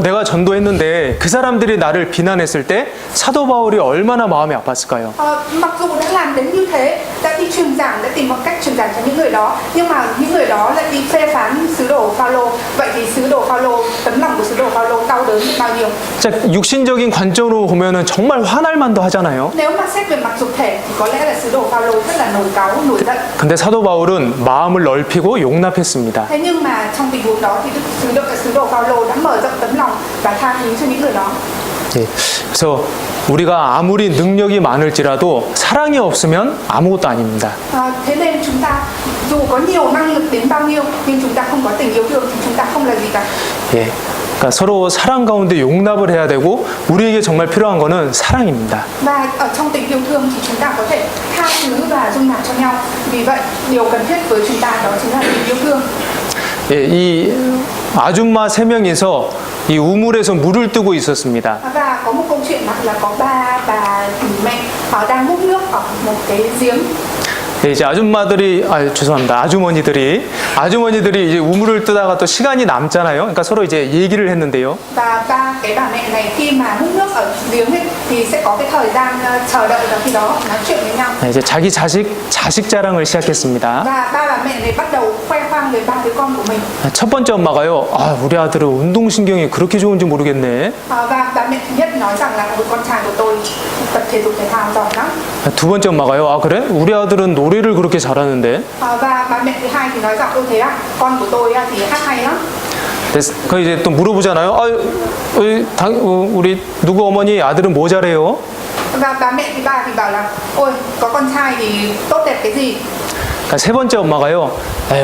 내가 전도했는데 그 사람들이 나를 비난했을 때 사도 바울이 얼마나 마음이 아팠을까요? Mặc dù đã làm đến như thế, đã đi truyền giảng, đã tìm một cách truyền giảng cho những người đó, nhưng mà những người đó lại đi phê phán sứ đồ Phaolô. Vậy thì sứ đồ Phaolô, tấm lòng của sứ đồ Phaolô đau đớn bao nhiêu? 자, 육신적인 관점으로 보면은 정말 화날 만도 하잖아요. Nếu mà xét về mặt dục thể thì có lẽ là sứ đồ Phaolô rất là nổi cáu, nổi giận. 근데 사도 바울은 마음을 넓히고 용납했습니다. Thế nhưng mà trong tình huống đó thì sứ đồ Phaolô đã mở rộng tấm lòng và tha thứ cho những người đó. 예, 그래서 우리가 아무리 능력이 많을지라도 사랑이 없으면 아무것도 아닙니다. Thế nên chúng ta dù có nhiều năng lực đến bao nhiêu nhưng chúng ta không có tình yêu thương thì chúng ta không là gì cả. 예, 그러니까 서로 사랑 가운데 용납을 해야 되고 우리에게 정말 필요한 거는 사랑입니다. Và ở trong tình yêu thương thì chúng ta có thể tha thứ và dung nạp cho nhau. Vì vậy điều cần thiết với chúng ta đó chính là tình yêu thương. 예, 이 아줌마 세 명이서 이 우물에서 물을 뜨고 있었습니다. Và có một câu chuyện là có ba bà mẹ họ đang múc nước ở một cái giếng. 예, 이제 죄송합니다. 아주머니들이 이제 우물을 뜨다가 또 시간이 남잖아요. 그러니까 서로 이제 얘기를 했는데요. Và ba cái bà mẹ này khi mà múc nước ở giếng ấy, thì sẽ có cái thời gian chờ đợi và khi đó nói chuyện với nhau. 이제 자기 자식 자랑을 시작했습니다. Và ba bà mẹ này bắt đầu khoe khoang về ba đứa con của mình. 첫 번째 엄마가요. 우리 아들은 운동신경이 그렇게 좋은지 모르겠네. Và bà mẹ thứ nhất nói rằng là con trai của tôi tập thể dục thể thao giỏi lắm. 두 번째 엄마가요. 그래? 우리 아들은 노래를 그렇게 잘하는데. Và bà mẹ thứ hai thì nói rằng ôi thế à, con của tôi thì hát hay lắm. 그 이제 또 물어보잖아요. 우리 누구 어머니 아들은 뭐 잘해요? Và bà mẹ thứ ba thì bảo là ôi có con trai thì tốt đẹp cái gì. 그러니까 세 번째 엄마가요.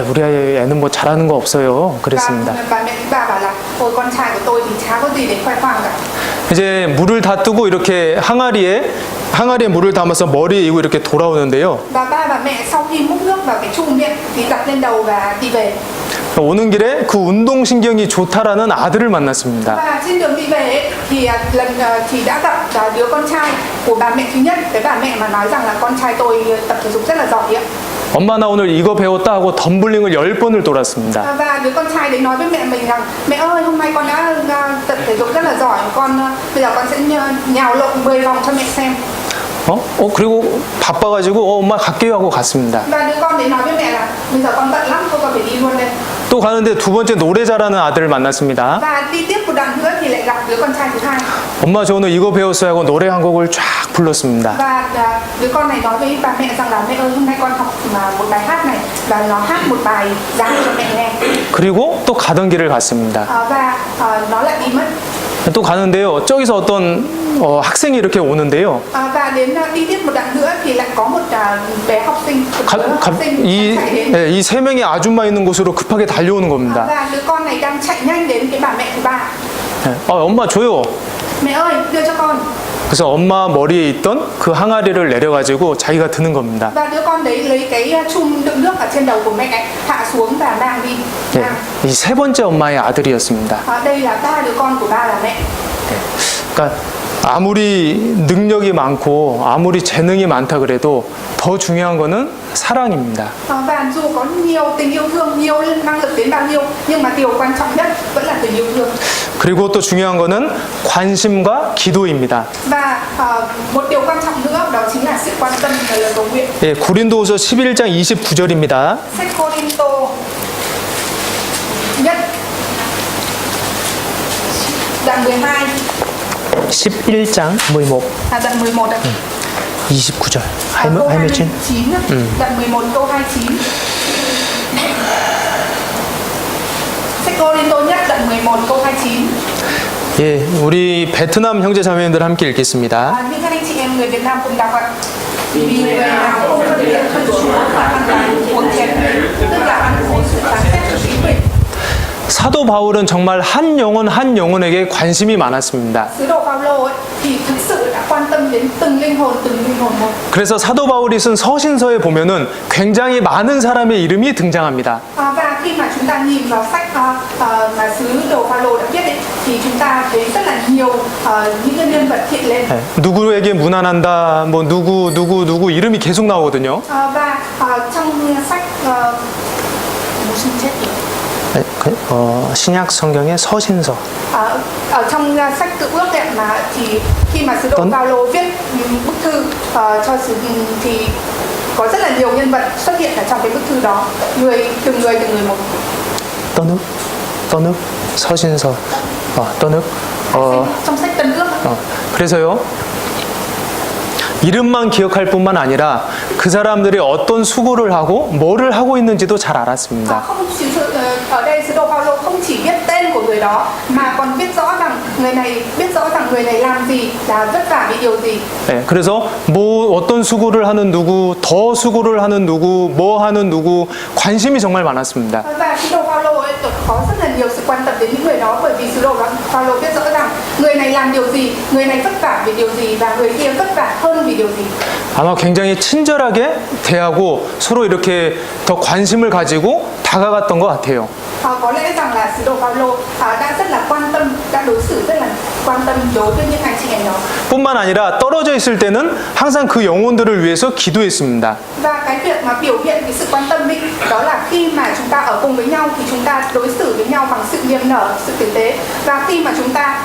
우리 애는 뭐 잘하는 거 없어요. 그랬습니다. Và bà mẹ thứ ba bảo là ôi con trai của tôi thì chả có gì để khoe khoang cả. 이제 물을 다 뜨고 이렇게 항아리에 물을 담아서 머리에 이고 이렇게 돌아오는데요. Và ba bà mẹ sau khi múc nước vào cái chum miệng thì đặt lên đầu và đi về. 오는 길에 그 운동신경이 좋다라는 아들을 만났습니다. Và trên đường đi về ấy, thì đã gặp đứa con trai của bà mẹ thứ nhất, cái bà mẹ mà nói rằng là con trai tôi tập thể dục rất là giỏi ấy. 엄마 나 오늘 이거 배웠다 하고 덤블링을 10번을 돌았습니다. Và đứa con trai đấy nói với mẹ mình rằng mẹ ơi hôm nay con đã tập thể dục rất là giỏi, bây giờ con sẽ nhào lộn 10 vòng cho mẹ xem. 그리고 바빠가지고 엄마 갈게요 하고 갔습니다. Và đứa con đấy nói với mẹ là bây giờ con bận lắm, con phải đi luôn đây. 또 가는데 두 번째 노래 잘하는 아들을 만났습니다. Và đi tiếp một đoạn nữa thì lại gặp đứa con trai thứ hai. 엄마 저 오늘 이거 배웠어요 하고 노래 한 곡을 쫙 불렀습니다. Và đứa con này nói với bà mẹ rằng là mẹ ơi hôm nay con học một bài hát này và nó hát một bài dài cho mẹ nghe. 그리고 또 가던 길을 갔습니다. Và nó lại đi mất. 또 가는데요. 저기서 어떤 학생이 이렇게 오는데요. Và đi tiếp một đoạn nữa thì lại có một bé học sinh chạy đến. 이 세 명의 아줌마 있는 곳으로 급하게 달려오는 겁니다. Và đứa con này đang chạy nhanh đến cái bà mẹ thứ ba. 엄마 줘요. Mẹ ơi đưa cho con. 그래서 엄마 머리에 있던 그 항아리를 내려가지고 자기가 드는 겁니다. Và đứa con đấy lấy cái chum đựng nước ở trên đầu của mẹ hạ xuống và mang đi. 네, 이 세 번째 엄마의 아들이었습니다. Đây là ba đứa con của ba bà mẹ. 그러니까 아무리 능력이 많고 아무리 재능이 많다 그래도 더 중요한 거는 사랑입니다. Và dù có nhiều tình yêu thương, nhiều năng lực đến bao nhiêu nhưng mà điều quan trọng nhất vẫn là tình yêu thương. 그리고 또 중요한 거는 관심과 기도입니다. Và một điều quan trọng nữa đó chính là sự quan tâm và lời cầu nguyện. 예, 고린도후서 11장 29절입니다. Sách Cô-rin-tô nhất đoạn 12 11장 11 đoạn 11 ạ. 29절. Câu 하이메친? 29 đoạn 11 câu 29. Sách Cô-rin-tô nhất đoạn 11 câu 29. 예, 우리 베트남 형제 자매님들 함께 읽겠습니다. Nhưng các anh chị em người Việt Nam cùng đọc ạ. Vì người nào không phân biệt thân Chúa và ăn uống uống chén, tức là ăn uống sự phán xét của chính mình. 사도 바울은 정말 한 영혼 한 영혼에게 관심이 많았습니다. Sứ đồ Phaolô ấy thì thực sự đã quan tâm đến từng linh hồn một. 그래서 사도 바울이 쓴 서신서에 보면은 굉장히 많은 사람의 이름이 등장합니다. Và khi mà chúng ta nhìn vào sách mà sứ đồ Phaolô đã viết ấy, thì chúng ta thấy rất là nhiều những cái nhân vật hiện lên. 네, 누구에게 무난한다, 뭐 누구 이름이 계속 나오거든요. Và trong sách 무슨 책이요? 네, 신약 성경의 서신서. Ở trong sách Cựu Ước ấy, mà thì khi mà sứ đồ Phaolô viết bức thư cho sứ thì có rất là nhiều nhân vật xuất hiện ở trong cái bức thư đó, từng người một. 떠늑 서신서. 떠늑. Trong sách Tân Ước. 그래서요. 이름만 기억할 뿐만 아니라 그 사람들이 어떤 수고를 하고 뭐를 하고 있는지도 잘 알았습니다. Không chỉ ở đây sứ đồ Phaolô không chỉ biết tên của người đó mà còn biết rõ rằng người này làm gì, là vất vả vì điều gì. 네, 그래서 뭐 어떤 수고를 하는 누구, 더 수고를 하는 누구, 뭐 하는 누구 관심이 정말 많았습니다. Và sứ đồ Phaolô ấy có rất là nhiều sự quan tâm đến những người đó, bởi vì sứ đồ Phaolô biết rõ rằng người này làm điều gì, người này vất vả vì điều gì và người kia vất vả hơn vì điều gì. 아마 굉장히 친절하게 대하고 서로 이렇게 더 관심을 가지고 다가갔던 것 같아요. Có lẽ rằng là sứ đồ Phaolô đã rất là quan tâm, đã đối xử rất là quan tâm đối với những anh chị em đó. 뿐만 아니라 떨어져 있을 때는 항상 그 영혼들을 위해서 기도했습니다. Và cái việc mà biểu hiện cái sự quan tâm ấy, đó là khi mà chúng ta ở cùng với nhau thì chúng ta đối xử với nhau bằng sự niềm nở, sự tử tế. Và khi mà chúng ta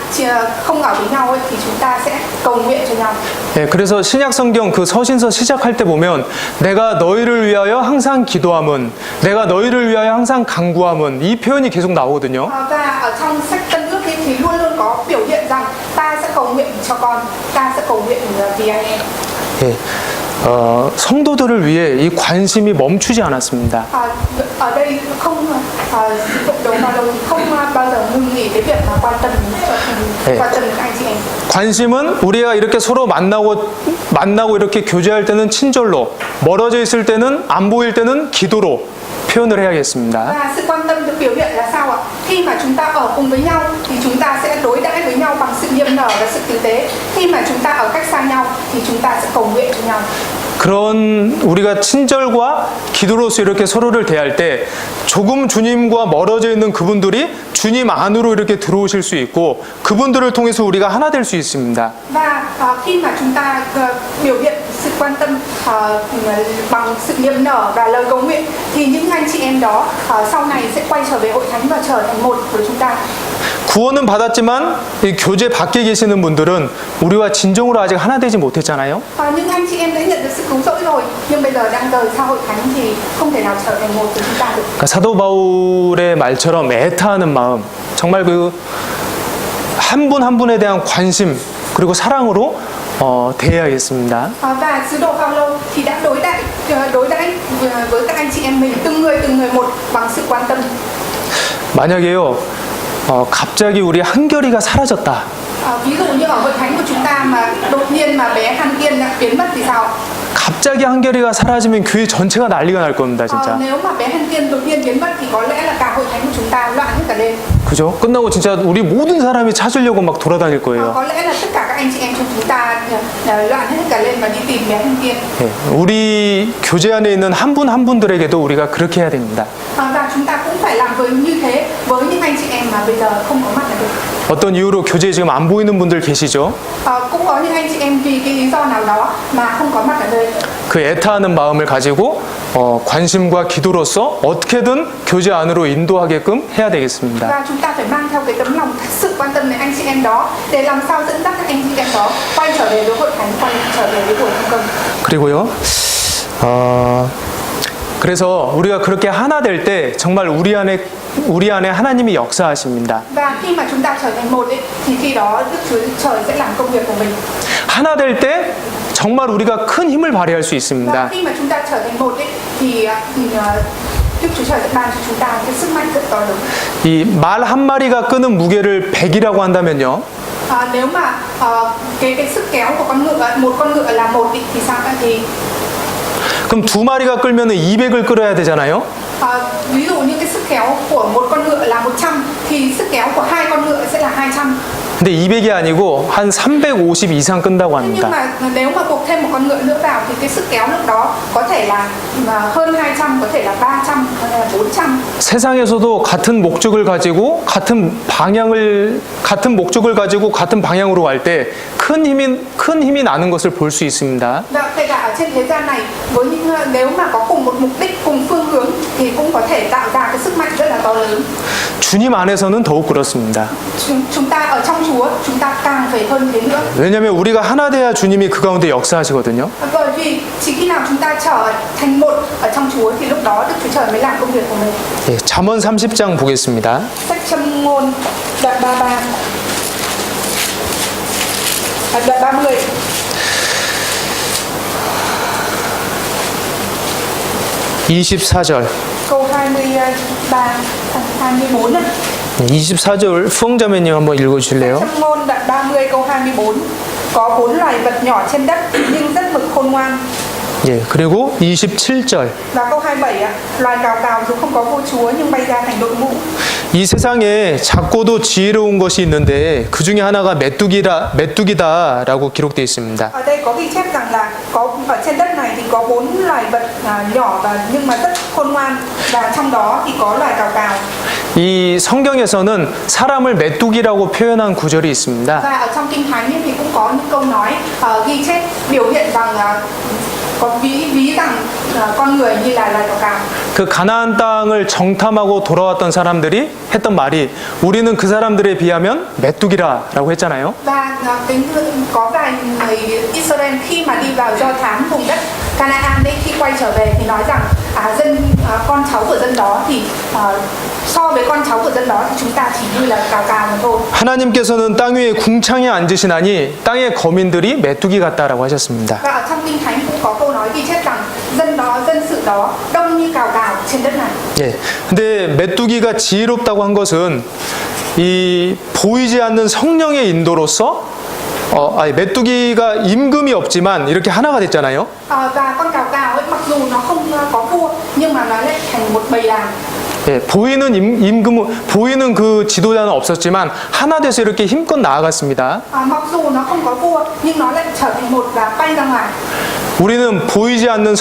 không ở với nhau ấy, thì chúng ta sẽ cầu nguyện cho nhau. 네, 그래서 신약 성경 그 서신서 시작할 때 보면 내가 너희를 위하여 항상 기도함은, 내가 너희를 위하여 항상 간구함은, 이 표현이 계속 나오거든요. Và ở trong sách Tân Ước ấy, thì luôn luôn có biểu hiện rằng ta sẽ cầu nguyện cho con, ta sẽ cầu nguyện vì anh em. 예. 성도들을 위해 이 관심이 멈추지 않았습니다. Ở đây không cộng đồng Phaolô không bao giờ ngừng nghỉ cái việc mà quan tâm đến anh chị em. 관심은 우리가 이렇게 서로 만나고 이렇게 교제할 때는 친절로, 멀어져 있을 때는 안 보일 때는 기도로 표현을 해야겠습니다. Và sự quan tâm được biểu hiện là sao ạ? Khi mà chúng ta ở cùng với nhau thì chúng ta sẽ đối đãi với nhau bằng sự niềm nở và sự tử tế. Khi mà chúng ta ở cách xa nhau thì chúng ta sẽ cầu nguyện cho nhau. 그런 우리가 친절과 기도로서 이렇게 서로를 대할 때 조금 주님과 멀어져 있는 그분들이 주님 안으로 이렇게 들어오실 수 있고 그분들을 통해서 우리가 하나 될 수 있습니다. Và khi mà chúng ta biểu hiện sự quan tâm bằng sự niềm nở và lời cầu nguyện thì những anh chị em đó sau này sẽ quay trở về hội thánh và trở thành một với chúng ta. 구원은 받았지만 이 교제 밖에 계시는 분들은 우리와 진정으로 아직 하나 되지 못했잖아요. Nhưng anh chị em đã nhận được sự cứu rỗi rồi, nhưng bây giờ đang rời xa hội thánh thì không thể nào trở thành một với chúng ta được. 그러니까 사도 바울의 말처럼 애타하는 마음, 정말 그 한 분 한 분에 대한 관심 그리고 사랑으로 대해야겠습니다. Và sứ đồ Phaolô thì đã đối đãi với các anh chị em mình từng người một bằng sự quan tâm. 만약에요, 갑자기 우리 한결이가 사라졌다. Ví dụ như ở hội thánh của chúng ta mà đột nhiên mà bé Han Kiên đã biến mất thì sao? 갑자기 한결이가 사라지면 교회 전체가 난리가 날 겁니다, 진짜. Nếu mà bé Han Kiên đột nhiên biến mất thì có lẽ là cả hội thánh của chúng ta loạn hết cả lên. 그죠? 끝나고 진짜 우리 모든 사람이 찾으려고 막 돌아다닐 거예요. Có lẽ là tất cả các anh chị em trong chúng ta loạn hết cả lên và đi tìm bé Han Kiên. 예, 우리 교제 안에 있는 한 분 한 분들에게도 우리가 그렇게 해야 됩니다. Và chúng ta cũng phải làm như thế với những anh chị em mà bây giờ không có mặt ở đây. 어떤 이유로 교제에 지금 안 보이는 분들 계시죠? Cũng có những anh chị em vì cái lý do nào đó mà không có mặt ở đây. 그 애타하는 마음을 가지고 관심과 기도로서 어떻게든 교제 안으로 인도하게끔 해야 되겠습니다. Và chúng ta phải mang theo cái tấm lòng thật sự quan tâm đến anh chị em đó để làm sao dẫn dắt các anh chị em đó quay trở về với hội thánh, quay trở về với buổi thông công. 그리고요, 그래서 우리가 그렇게 하나 될 때 정말 우리 안에 하나님이 역사하십니다. Và khi mà chúng ta trở thành một ấy, thì khi đó Đức Chúa Trời sẽ làm công việc của mình. 하나 될 때 정말 우리가 큰 힘을 발휘할 수 Và 있습니다. khi mà chúng ta trở thành một ấy, thì Đức Chúa Trời sẽ ban cho chúng ta cái sức mạnh rất to lớn. 이 말 한 마리가 끄는 무게를 100이라고 한다면요. Nếu mà cái sức kéo của một con ngựa là một ý, thì sao thì 그럼 두 마리가 끌면 200을 끌어야 되잖아요. ví dụ như cái sức kéo của một con ngựa là 100 thì sức kéo của hai con ngựa sẽ là 200. 근데 200이 아니고 한 350 이상 끈다고 Thế nhưng 합니다. mà nếu mà buộc thêm một con ngựa nữa vào thì cái sức kéo lúc đó có thể là hơn 200, có thể là 300, có thể là 400. 세상에서도 같은 목적을 가지고 같은 목적을 가지고 같은 방향으로 갈 때 큰 힘이 나는 것을 볼 수 있습니다. Và kể cả ở trên thế gian này, với những nếu mà có cùng một mục đích, cùng phương hướng thì cũng có thể tạo ra cái sức mạnh rất là to lớn. 주님 안에서는 더욱 그렇습니다. Chúng ta ở trong Chúa, chúng ta càng phải hơn thế nữa. 왜냐하면 우리가 하나 돼야 주님이 그 가운데 역사하시거든요. Bởi vì chỉ khi nào chúng ta trở thành một ở trong Chúa thì lúc đó Đức Chúa Trời mới làm công việc của mình. 예, 잠언 30장 보겠습니다. Sách Châm ngôn đoạn 33, đoạn 30. Câu 23, 24 này. 24절 fuong자매님 한번 읽어주실래요? Châm ngôn đoạn 30 câu 24. Có 4 loài vật nhỏ trên đất nhưng rất mực khôn ngoan. 예, 그리고 27절. Và câu 27 ạ, loài cào cào dù không có vua chúa nhưng bay ra thành đội ngũ. 이 세상에 작고도 지혜로운 것이 있는데 그 중에 하나가 메뚜기다라고 기록되어 있습니다. Ở đây có ghi chép rằng là có ở trên đất này thì có 4 loài vật nhỏ và nhưng mà rất khôn ngoan, và trong đó thì có loài cào cào. 이 성경에서는 사람을 메뚜기라고 표현한 구절이 있습니다. Và ở trong kinh thánh thì cũng có những câu nói ghi chép biểu hiện rằng có ví rằng con người như là loài cào cào. 그 가나안 땅을 정탐하고 돌아왔던 사람들이 했던 말이 우리는 그 사람들에 비하면 메뚜기라라고 했잖아요. Và có vài người Israel khi mà đi vào do thám vùng đất Canaan đấy, khi quay trở về thì nói rằng con cháu của dân đó thì so với con cháu của dân đó thì chúng ta chỉ như là cào cào mà thôi. 하나님께서는 땅 위에 궁창에 앉으시나니 땅의 거민들이 메뚜기 같다라고 하셨습니다. Và ở trong kinh thánh cũng có câu nói ghi chép rằng dân sự đó đông như cào cào trên đất này. 예. 근데 메뚜기가 지혜롭다고 한 것은 이 보이지 않는 성령의 인도로서 메뚜기가 임금이 없지만 이렇게 하나가 됐잖아요. Và con cào cào ấy mặc dù nó không có vua nhưng mà nó lại thành một bầy đàn. 예, 보이는 그 지도자는 없었지만 하나 돼서 이렇게 힘껏 나아갔습니다. Mặc dù nó không có vua nhưng nó lại trở thành một và bay ra ngoài. 우리는 보이지 않는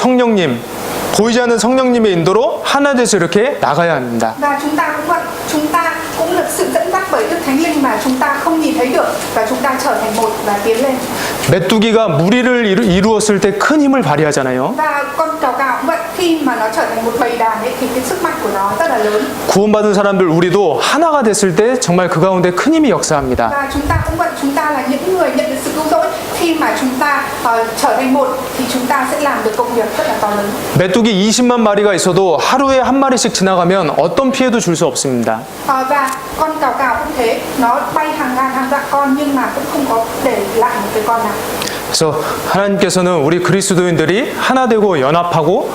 성령님의 인도로 하나 돼서 이렇게 나가야 합니다. Và chúng ta cũng vậy, chúng ta cũng được sự dẫn dắt bởi Đức Thánh Linh mà chúng ta không nhìn thấy được, và chúng ta trở thành một và tiến lên. 메뚜기가 무리를 이루었을 때 큰 힘을 발휘하잖아요. Và con cào cào cũng vậy, khi mà nó trở thành một bầy đàn ấy thì cái sức mạnh của nó rất là lớn. 구원받은 사람들 우리도 하나가 됐을 때 정말 그 가운데 큰 힘이 역사합니다. Và chúng ta cũng vậy, chúng ta là những người nhận được sự cứu rỗi, khi mà chúng ta trở thành một thì chúng ta sẽ làm được công việc rất là to lớn. 메뚜기 20만 마리가 있어도 하루에 한 마리씩 지나가면 어떤 피해도 줄 수 없습니다. Và con cào cào cũng thế, nó bay hàng ngàn hàng vạn con nhưng mà cũng không có để lại một cái con nào. 그래서 하나님께서는 우리 그리스도인들이 하나 되고 연합하고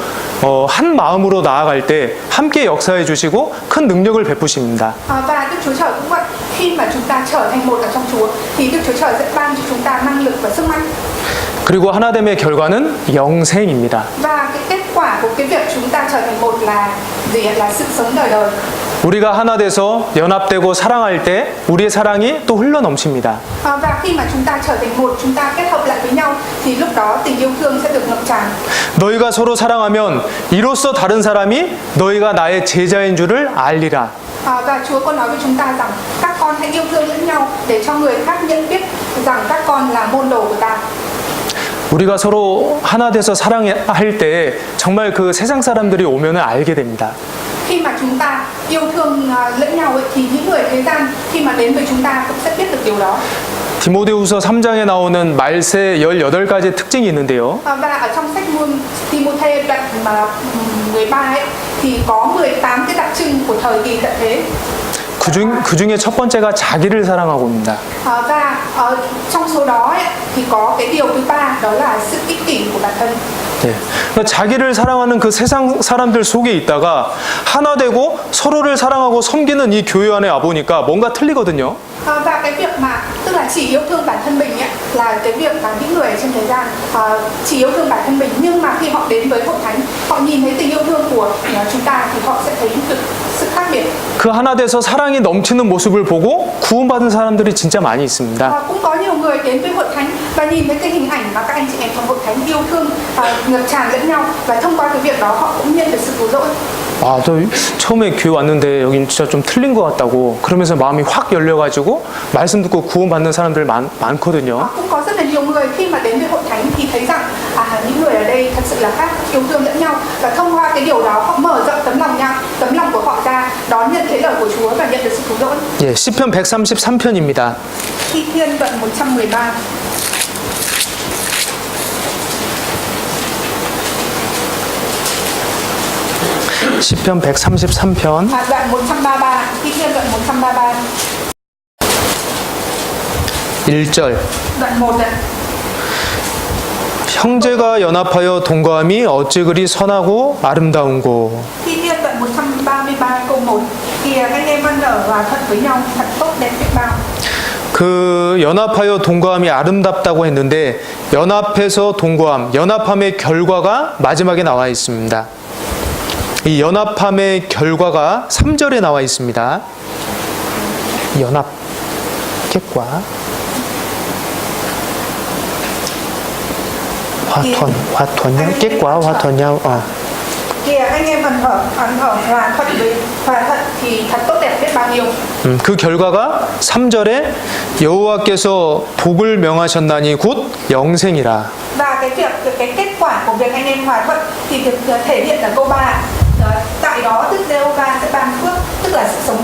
한 마음으로 나아갈 때 함께 역사해 주시고 큰 능력을 베푸십니다. Và Đức Chúa Trời cũng vậy, khi mà chúng ta trở thành một ở trong Chúa thì Đức Chúa Trời sẽ ban cho chúng ta năng lực và sức mạnh. 그리고 하나됨의 결과는 영생입니다. Và cái kết quả của cái việc chúng ta trở thành một là gì ạ? Là sự sống đời đời. 우리가 하나 돼서 연합되고 사랑할 때 우리의 사랑이 또 흘러 넘칩니다. Và khi mà chúng ta trở thành một, chúng ta kết hợp lại với nhau thì lúc đó tình yêu thương sẽ được ngập tràn. 너희가 서로 사랑하면 이로써 다른 사람이 너희가 나의 제자인 줄을 알리라. Và Chúa có nói với chúng ta rằng các con hãy yêu thương lẫn nhau để cho người khác nhận biết rằng các con là môn đồ của ta. 우리가 서로 하나 돼서 사랑할 때 정말 그 세상 사람들이 오면은 알게 됩니다. Khi mà chúng ta yêu thương lẫn nhau ấy, thì những người thế gian khi mà đến với chúng ta cũng sẽ biết được điều đó. 디모데후서 3장에 나오는 말세 18가지 특징이 있는데요. Và ở trong sách Timôthê đoạn 13 ấy thì có 18 cái đặc trưng của thời kỳ tận thế. 그 중에 첫 번째가 자기를 사랑하고입니다. Và trong số đó ấy, thì có cái điều thứ ba, đó là sự ích kỷ của bản thân. 네. 그러니까 자기를 사랑하는 그 세상 사람들 속에 있다가 하나 되고 서로를 사랑하고 섬기는 이 교회 안에 와보니까 뭔가 틀리거든요. Và cái việc mà tức là chỉ yêu thương bản thân mình ấy, là cái việc mà những người trên thế gian chỉ yêu thương bản thân mình, nhưng mà khi họ đến với hội thánh, họ nhìn thấy tình yêu thương của chúng ta thì họ sẽ thấy được sự khác biệt. 그 하나 돼서 사랑이 넘치는 모습을 보고 구원받은 사람들이 진짜 많이 있습니다. Cũng có nhiều người đến với hội thánh và nhìn thấy cái hình ảnh mà các anh chị em trong hội thánh yêu thương ngập tràn lẫn nhau, và thông qua cái việc đó họ cũng nhận được sự cứu rỗi. 아, 저 처음에 교회 왔는데 여긴 진짜 좀 틀린 것 같다고 그러면서 마음이 확 열려가지고 말씀 듣고 구원받는 사람들 많거든요. Cũng có rất là nhiều người khi mà đến với hội thánh thì thấy rằng những người ở đây thật sự là khác, yêu thương lẫn nhau, và thông qua cái điều đó họ mở rộng tấm lòng của họ ra, đón nhận cái lời của Chúa và nhận được sự cứu rỗi. 예, 시편 133편입니다. Thi Thiên đoạn 113. 시편 133편 Đoạn 133, Thi Thiên đoạn 133, 1절. đoạn 1 ạ. 형제가 연합하여 동거함이 어찌 그리 선하고 아름다운고. Thi Thiên đoạn 133 câu 1. Kìa anh em ăn ở hòa thuận với nhau, thật tốt đẹp biết bao. 그 연합하여 동거함이 아름답다고 했는데 연합해서 동거함, 연합함의 결과가 마지막에 나와 있습니다. 이 연합함의 결과가 3절에 나와 있습니다. 연합 kết quả hòa thuận nhau, kết quả hòa thuận nhau. Kìa anh em ăn ở hòa thuận thì thật tốt đẹp biết bao nhiêu. 그 결과가 3절에 여호와께서 복을 명하셨나니 곧 영생이라. Và cái kết quả của việc anh em hòa thuận thì được thể hiện ở câu 3. Tại đó Đức Giê-hô-va sẽ ban phước, tức là sự sống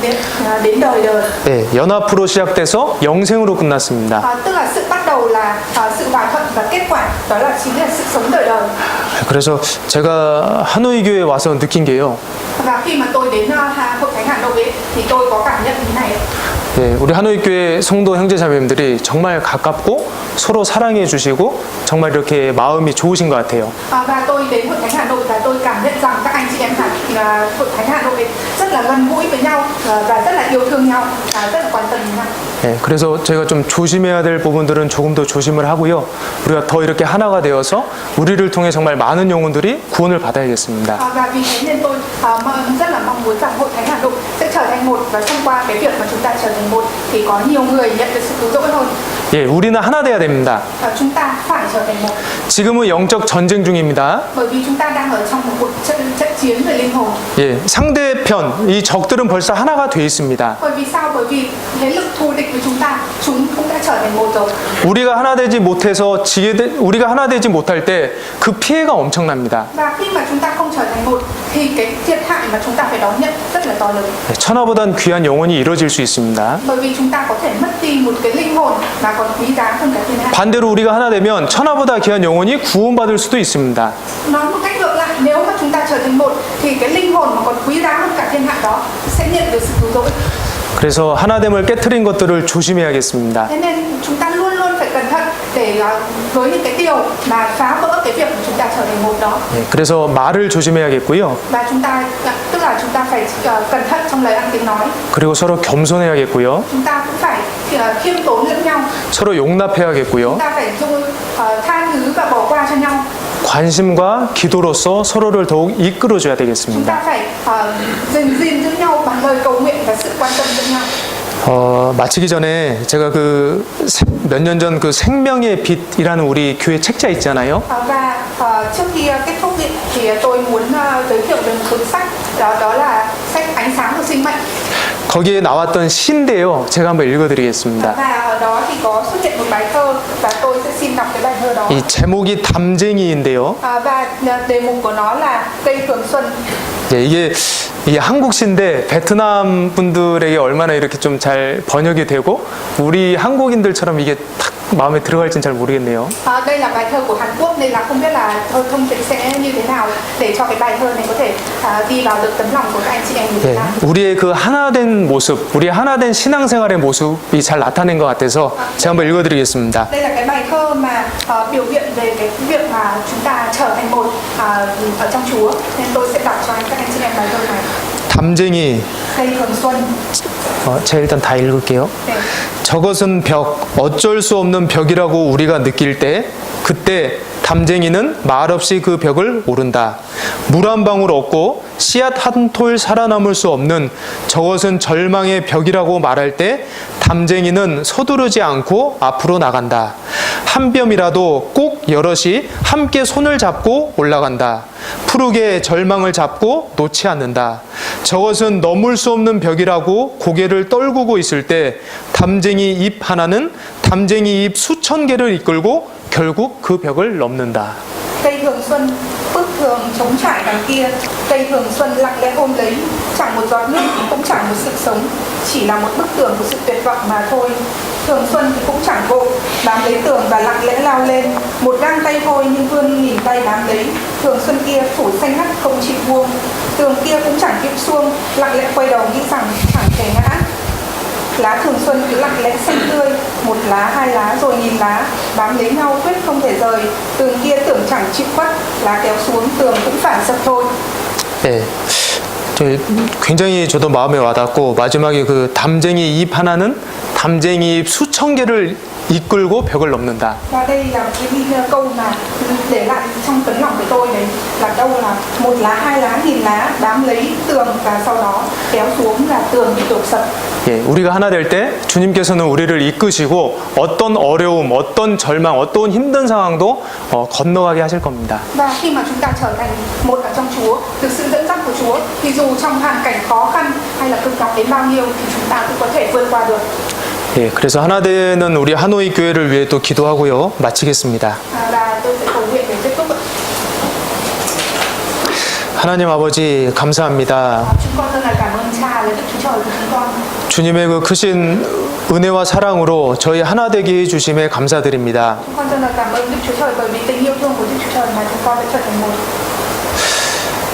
đến đời đời. 네, 연합으로 시작돼서 영생으로 끝났습니다. Tức là sự bắt đầu là sự hòa thuận, và kết quả đó là chính là sự sống đời đời. 그래서 제가 하노이 교회에 와서 느낀 게요. Và khi mà tôi đến hội thánh Hà Nội ấy, thì tôi có cảm nhận như này. 네, 우리 하노이 교회 성도 형제자매님들이 정말 가깝고 서로 사랑해 주시고 정말 이렇게 마음이 좋으신 것 같아요. Và tôi đến hội thánh Hà Nội và tôi cảm nhận rằng các anh chị em hội thánh Hà Nội rất là gần gũi với nhau và rất là yêu thương nhau, rất là quan tâm đến nhau. 네, 그래서 저희가 좀 조심해야 될 부분들은 조금 더 조심을 하고요. 우리가 더 이렇게 하나가 되어서 우리를 통해 정말 많은 영혼들이 구원을 받아야겠습니다. Và vì thế nên tôi rất là mong muốn rằng hội thánh Hà Nội sẽ trở thành một, và thông qua cái việc mà chúng ta trở thành một thì có nhiều người nhận được sự cứu rỗi hơn. 예, 우리는 하나 돼야 됩니다. Chúng ta phải trở thành một. 지금은 영적 전쟁 중입니다. Bởi vì chúng ta đang ở trong một cuộc trận chiến về linh hồn. 예, 상대편 이 적들은 벌써 하나가 돼 있습니다. Bởi vì sao? Bởi vì thế lực thù địch với chúng cũng đã trở thành một rồi. 우리가 하나 되지 못해서 우리가 하나 되지 못할 때 그 피해가 엄청납니다. Và khi mà chúng ta không trở thành một thì cái thiệt hại mà chúng ta phải đón nhận rất là to lớn. 천하보단 귀한 영혼이 이루어질 수 있습니다. Bởi vì chúng ta có thể mất đi một cái linh hồn mà còn quý giá hơn cả thiên hạ. 반대로 우리가 하나 되면 천하보다 귀한 영혼이 구원받을 수도 있습니다. Nói một cách ngược lại, nếu mà chúng ta trở thành một thì cái linh hồn mà còn quý giá hơn cả thiên hạ đó sẽ nhận được sự cứu rỗi. 그래서 하나됨을 깨트린 것들을 조심해야겠습니다. Thế nên chúng ta luôn luôn phải cẩn thận để với những cái điều mà phá vỡ cái việc mà chúng ta trở thành một đó. 네, 그래서 말을 조심해야겠고요. Và chúng ta tức là chúng ta phải cẩn thận trong lời ăn tiếng nói. 그리고 서로 겸손해야겠고요. Chúng ta cũng phải khiêm tốn lẫn nhau. 서로 용납해야겠고요. Chúng ta phải tha thứ và bỏ qua cho nhau. 관심과 기도로서 서로를 더욱 이끌어줘야 Chúng 되겠습니다. ta phải gìn giữ nhau bằng lời cầu nguyện và sự quan tâm lẫn nhau. 마치기 전에 제가 그 몇 년 전 그 생명의 빛이라는 우리 교회 책자 있잖아요. Và trước khi kết thúc thì tôi muốn giới thiệu về một cuốn sách, đó là sách Ánh sáng của sinh mệnh. 거기에 나왔던 시인데요. 제가 한번 읽어드리겠습니다. Và ở đó thì có xuất hiện một bài thơ và tôi sẽ xin đọc cái bài thơ đó. 이 제목이 담쟁이인데요. Và đề mục của nó là cây thường xuân. 예, 이게 한국 시인데 베트남 분들에게 얼마나 이렇게 좀 잘 번역이 되고 우리 한국인들처럼 이게 탁 마음에 들어갈지는 잘 모르겠네요. Đây là bài thơ của Hàn Quốc nên là không biết là thông dịch sẽ như thế nào để cho cái bài thơ này có thể đi vào được tấm lòng của các anh chị em như thế 예, nào. 우리의 그 하나된 모습, 우리의 하나된 신앙생활의 모습이 잘 나타낸 것 같아서 제가 한번 읽어드리겠습니다. Đây là cái bài thơ mà biểu hiện về cái việc mà chúng ta trở thành một ở trong Chúa, nên tôi sẽ đọc cho các anh chị em bài thơ này. 담쟁이, Cây thường xuân. 제가 일단 다 읽을게요. 네. 저것은 벽, 어쩔 수 없는 벽이라고 우리가 느낄 때 그때 담쟁이는 말없이 그 벽을 오른다. 물 한 방울 얻고 씨앗 한 톨 살아남을 수 없는 저것은 절망의 벽이라고 말할 때 담쟁이는 서두르지 않고 앞으로 나간다. 한 뼘이라도 꼭 여럿이 함께 손을 잡고 올라간다. 푸르게 절망을 잡고 놓지 않는다. 저것은 넘을 수 없는 벽이라고 고개를 떨구고 있을 때 담쟁이 잎 하나는 담쟁이 잎 수천 개를 이끌고 결국 그 벽을 넘는다. Cây thường xuân bức thường chống trải đằng kia, cây thường xuân lặng lẽ ôm lấy, chẳng một giọt nước cũng chẳng một sự sống, chỉ là một bức tường của sự tuyệt vọng mà thôi. Thường xuân thì cũng chẳng vội, bám lấy tường và lặng lẽ lao lên, một gang tay thôi nhưng vươn nghìn tay bám lấy. Thường xuân kia phủ xanh ngắt không chịu buông, tường kia cũng chẳng kịp xuông, lặng lẽ quay đầu nghĩ rằng chẳng thể ngã. Lá thường xuân cứ lặng lẽ xanh tươi, một lá, hai lá rồi nghìn lá, bám lấy nhau quyết không thể rời. Tường kia tưởng chẳng chịu khuất, lá kéo xuống tường cũng phải sập thôi. 예, 굉장히 저도 마음에 와닿고 마지막에 그 담쟁이 잎 하나는 담쟁이 잎 수천 개를 이끌고 벽을 넘는다. Và đây là cái câu mà để lại trong tấm lòng của tôi đấy, là đâu là một lá, hai lá, nghìn lá bám lấy tường và sau đó kéo xuống là tường bị đổ sập. 예, 우리가 하나 될 때 주님께서는 우리를 이끄시고 어떤 어려움, 어떤 절망, 어떤 힘든 상황도 건너가게 하실 겁니다. Và khi mà chúng ta trở thành một ở trong Chúa, được sự dẫn dắt của Chúa, thì dù trong hoàn cảnh khó khăn hay là cực nhọc đến bao nhiêu thì chúng ta cũng có thể vượt qua được. 예, 그래서 하나 되는 우리 하노이 교회를 위해 또 기도하고요. 마치겠습니다. Và tôi sẽ cầu nguyện để kết thúc. 하나님 아버지 감사합니다. Chúng con rất là cảm ơn Cha là Đức Chúa Trời của chúng con. 주님의 그 크신 은혜와 사랑으로 저희 하나 되게 해주심에 감사드립니다. Chúng con rất là cảm ơn Đức Chúa Trời bởi vì tình yêu thương của Đức Chúa Trời mà chúng con đã trở thành một.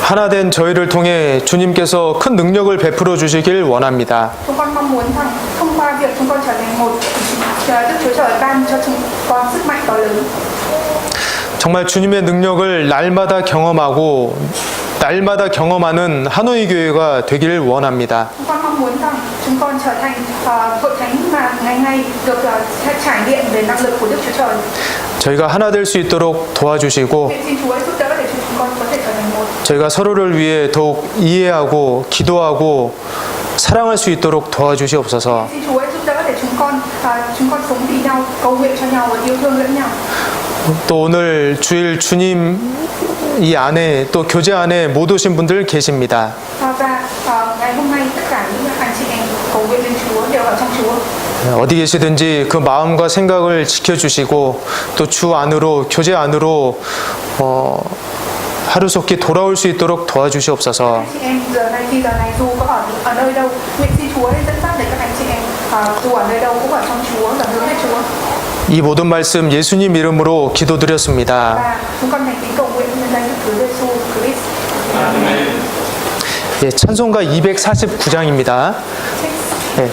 하나 된 저희를 통해 주님께서 큰 능력을 베풀어 주시길 원합니다. Chúng con mong muốn rằng thông qua việc chúng con trở thành một, Đức Chúa Trời ban cho chúng con sức mạnh to lớn. 정말 주님의 능력을 날마다 경험하는 하노이 교회가 되길 원합니다. Chúng con mong muốn rằng chúng con trở thành hội thánh mà ngày ngày được trải nghiệm về năng lực của Đức Chúa Trời. 저희가 하나 될 수 있도록 도와주시고 Xin Chúa giúp đỡ để chúng con có thể trở thành một. 저희가 서로를 위해 더욱 이해하고 기도하고 사랑할 수 있도록 도와주시옵소서. Xin Chúa giúp đỡ để chúng con sống vì nhau, cầu nguyện cho nhau và yêu thương lẫn nhau. 또 오늘 주일 주님 이 안에 또 교제 안에 못 오신 분들 계십니다. Và ngày hôm nay tất cả những anh chị em cầu nguyện lên Chúa đều ở trong Chúa. 어디 계시든지 그 마음과 생각을 지켜주시고 또 주 안으로 교제 안으로 하루속히 돌아올 수 있도록 도와주시옵소서. Anh chị em giờ này dù có ở nơi đâu, nguyện xin Chúa hãy dẫn dắt để các anh chị em dù ở nơi đâu cũng ở trong Chúa và hướng về Chúa. 이 모든 말씀 예수님 이름으로 기도드렸습니다. Và chúng con thành kính cầu nguyện nhân danh Đức Chúa Giêsu Christ. 예, 찬송가 249장입니다. 예.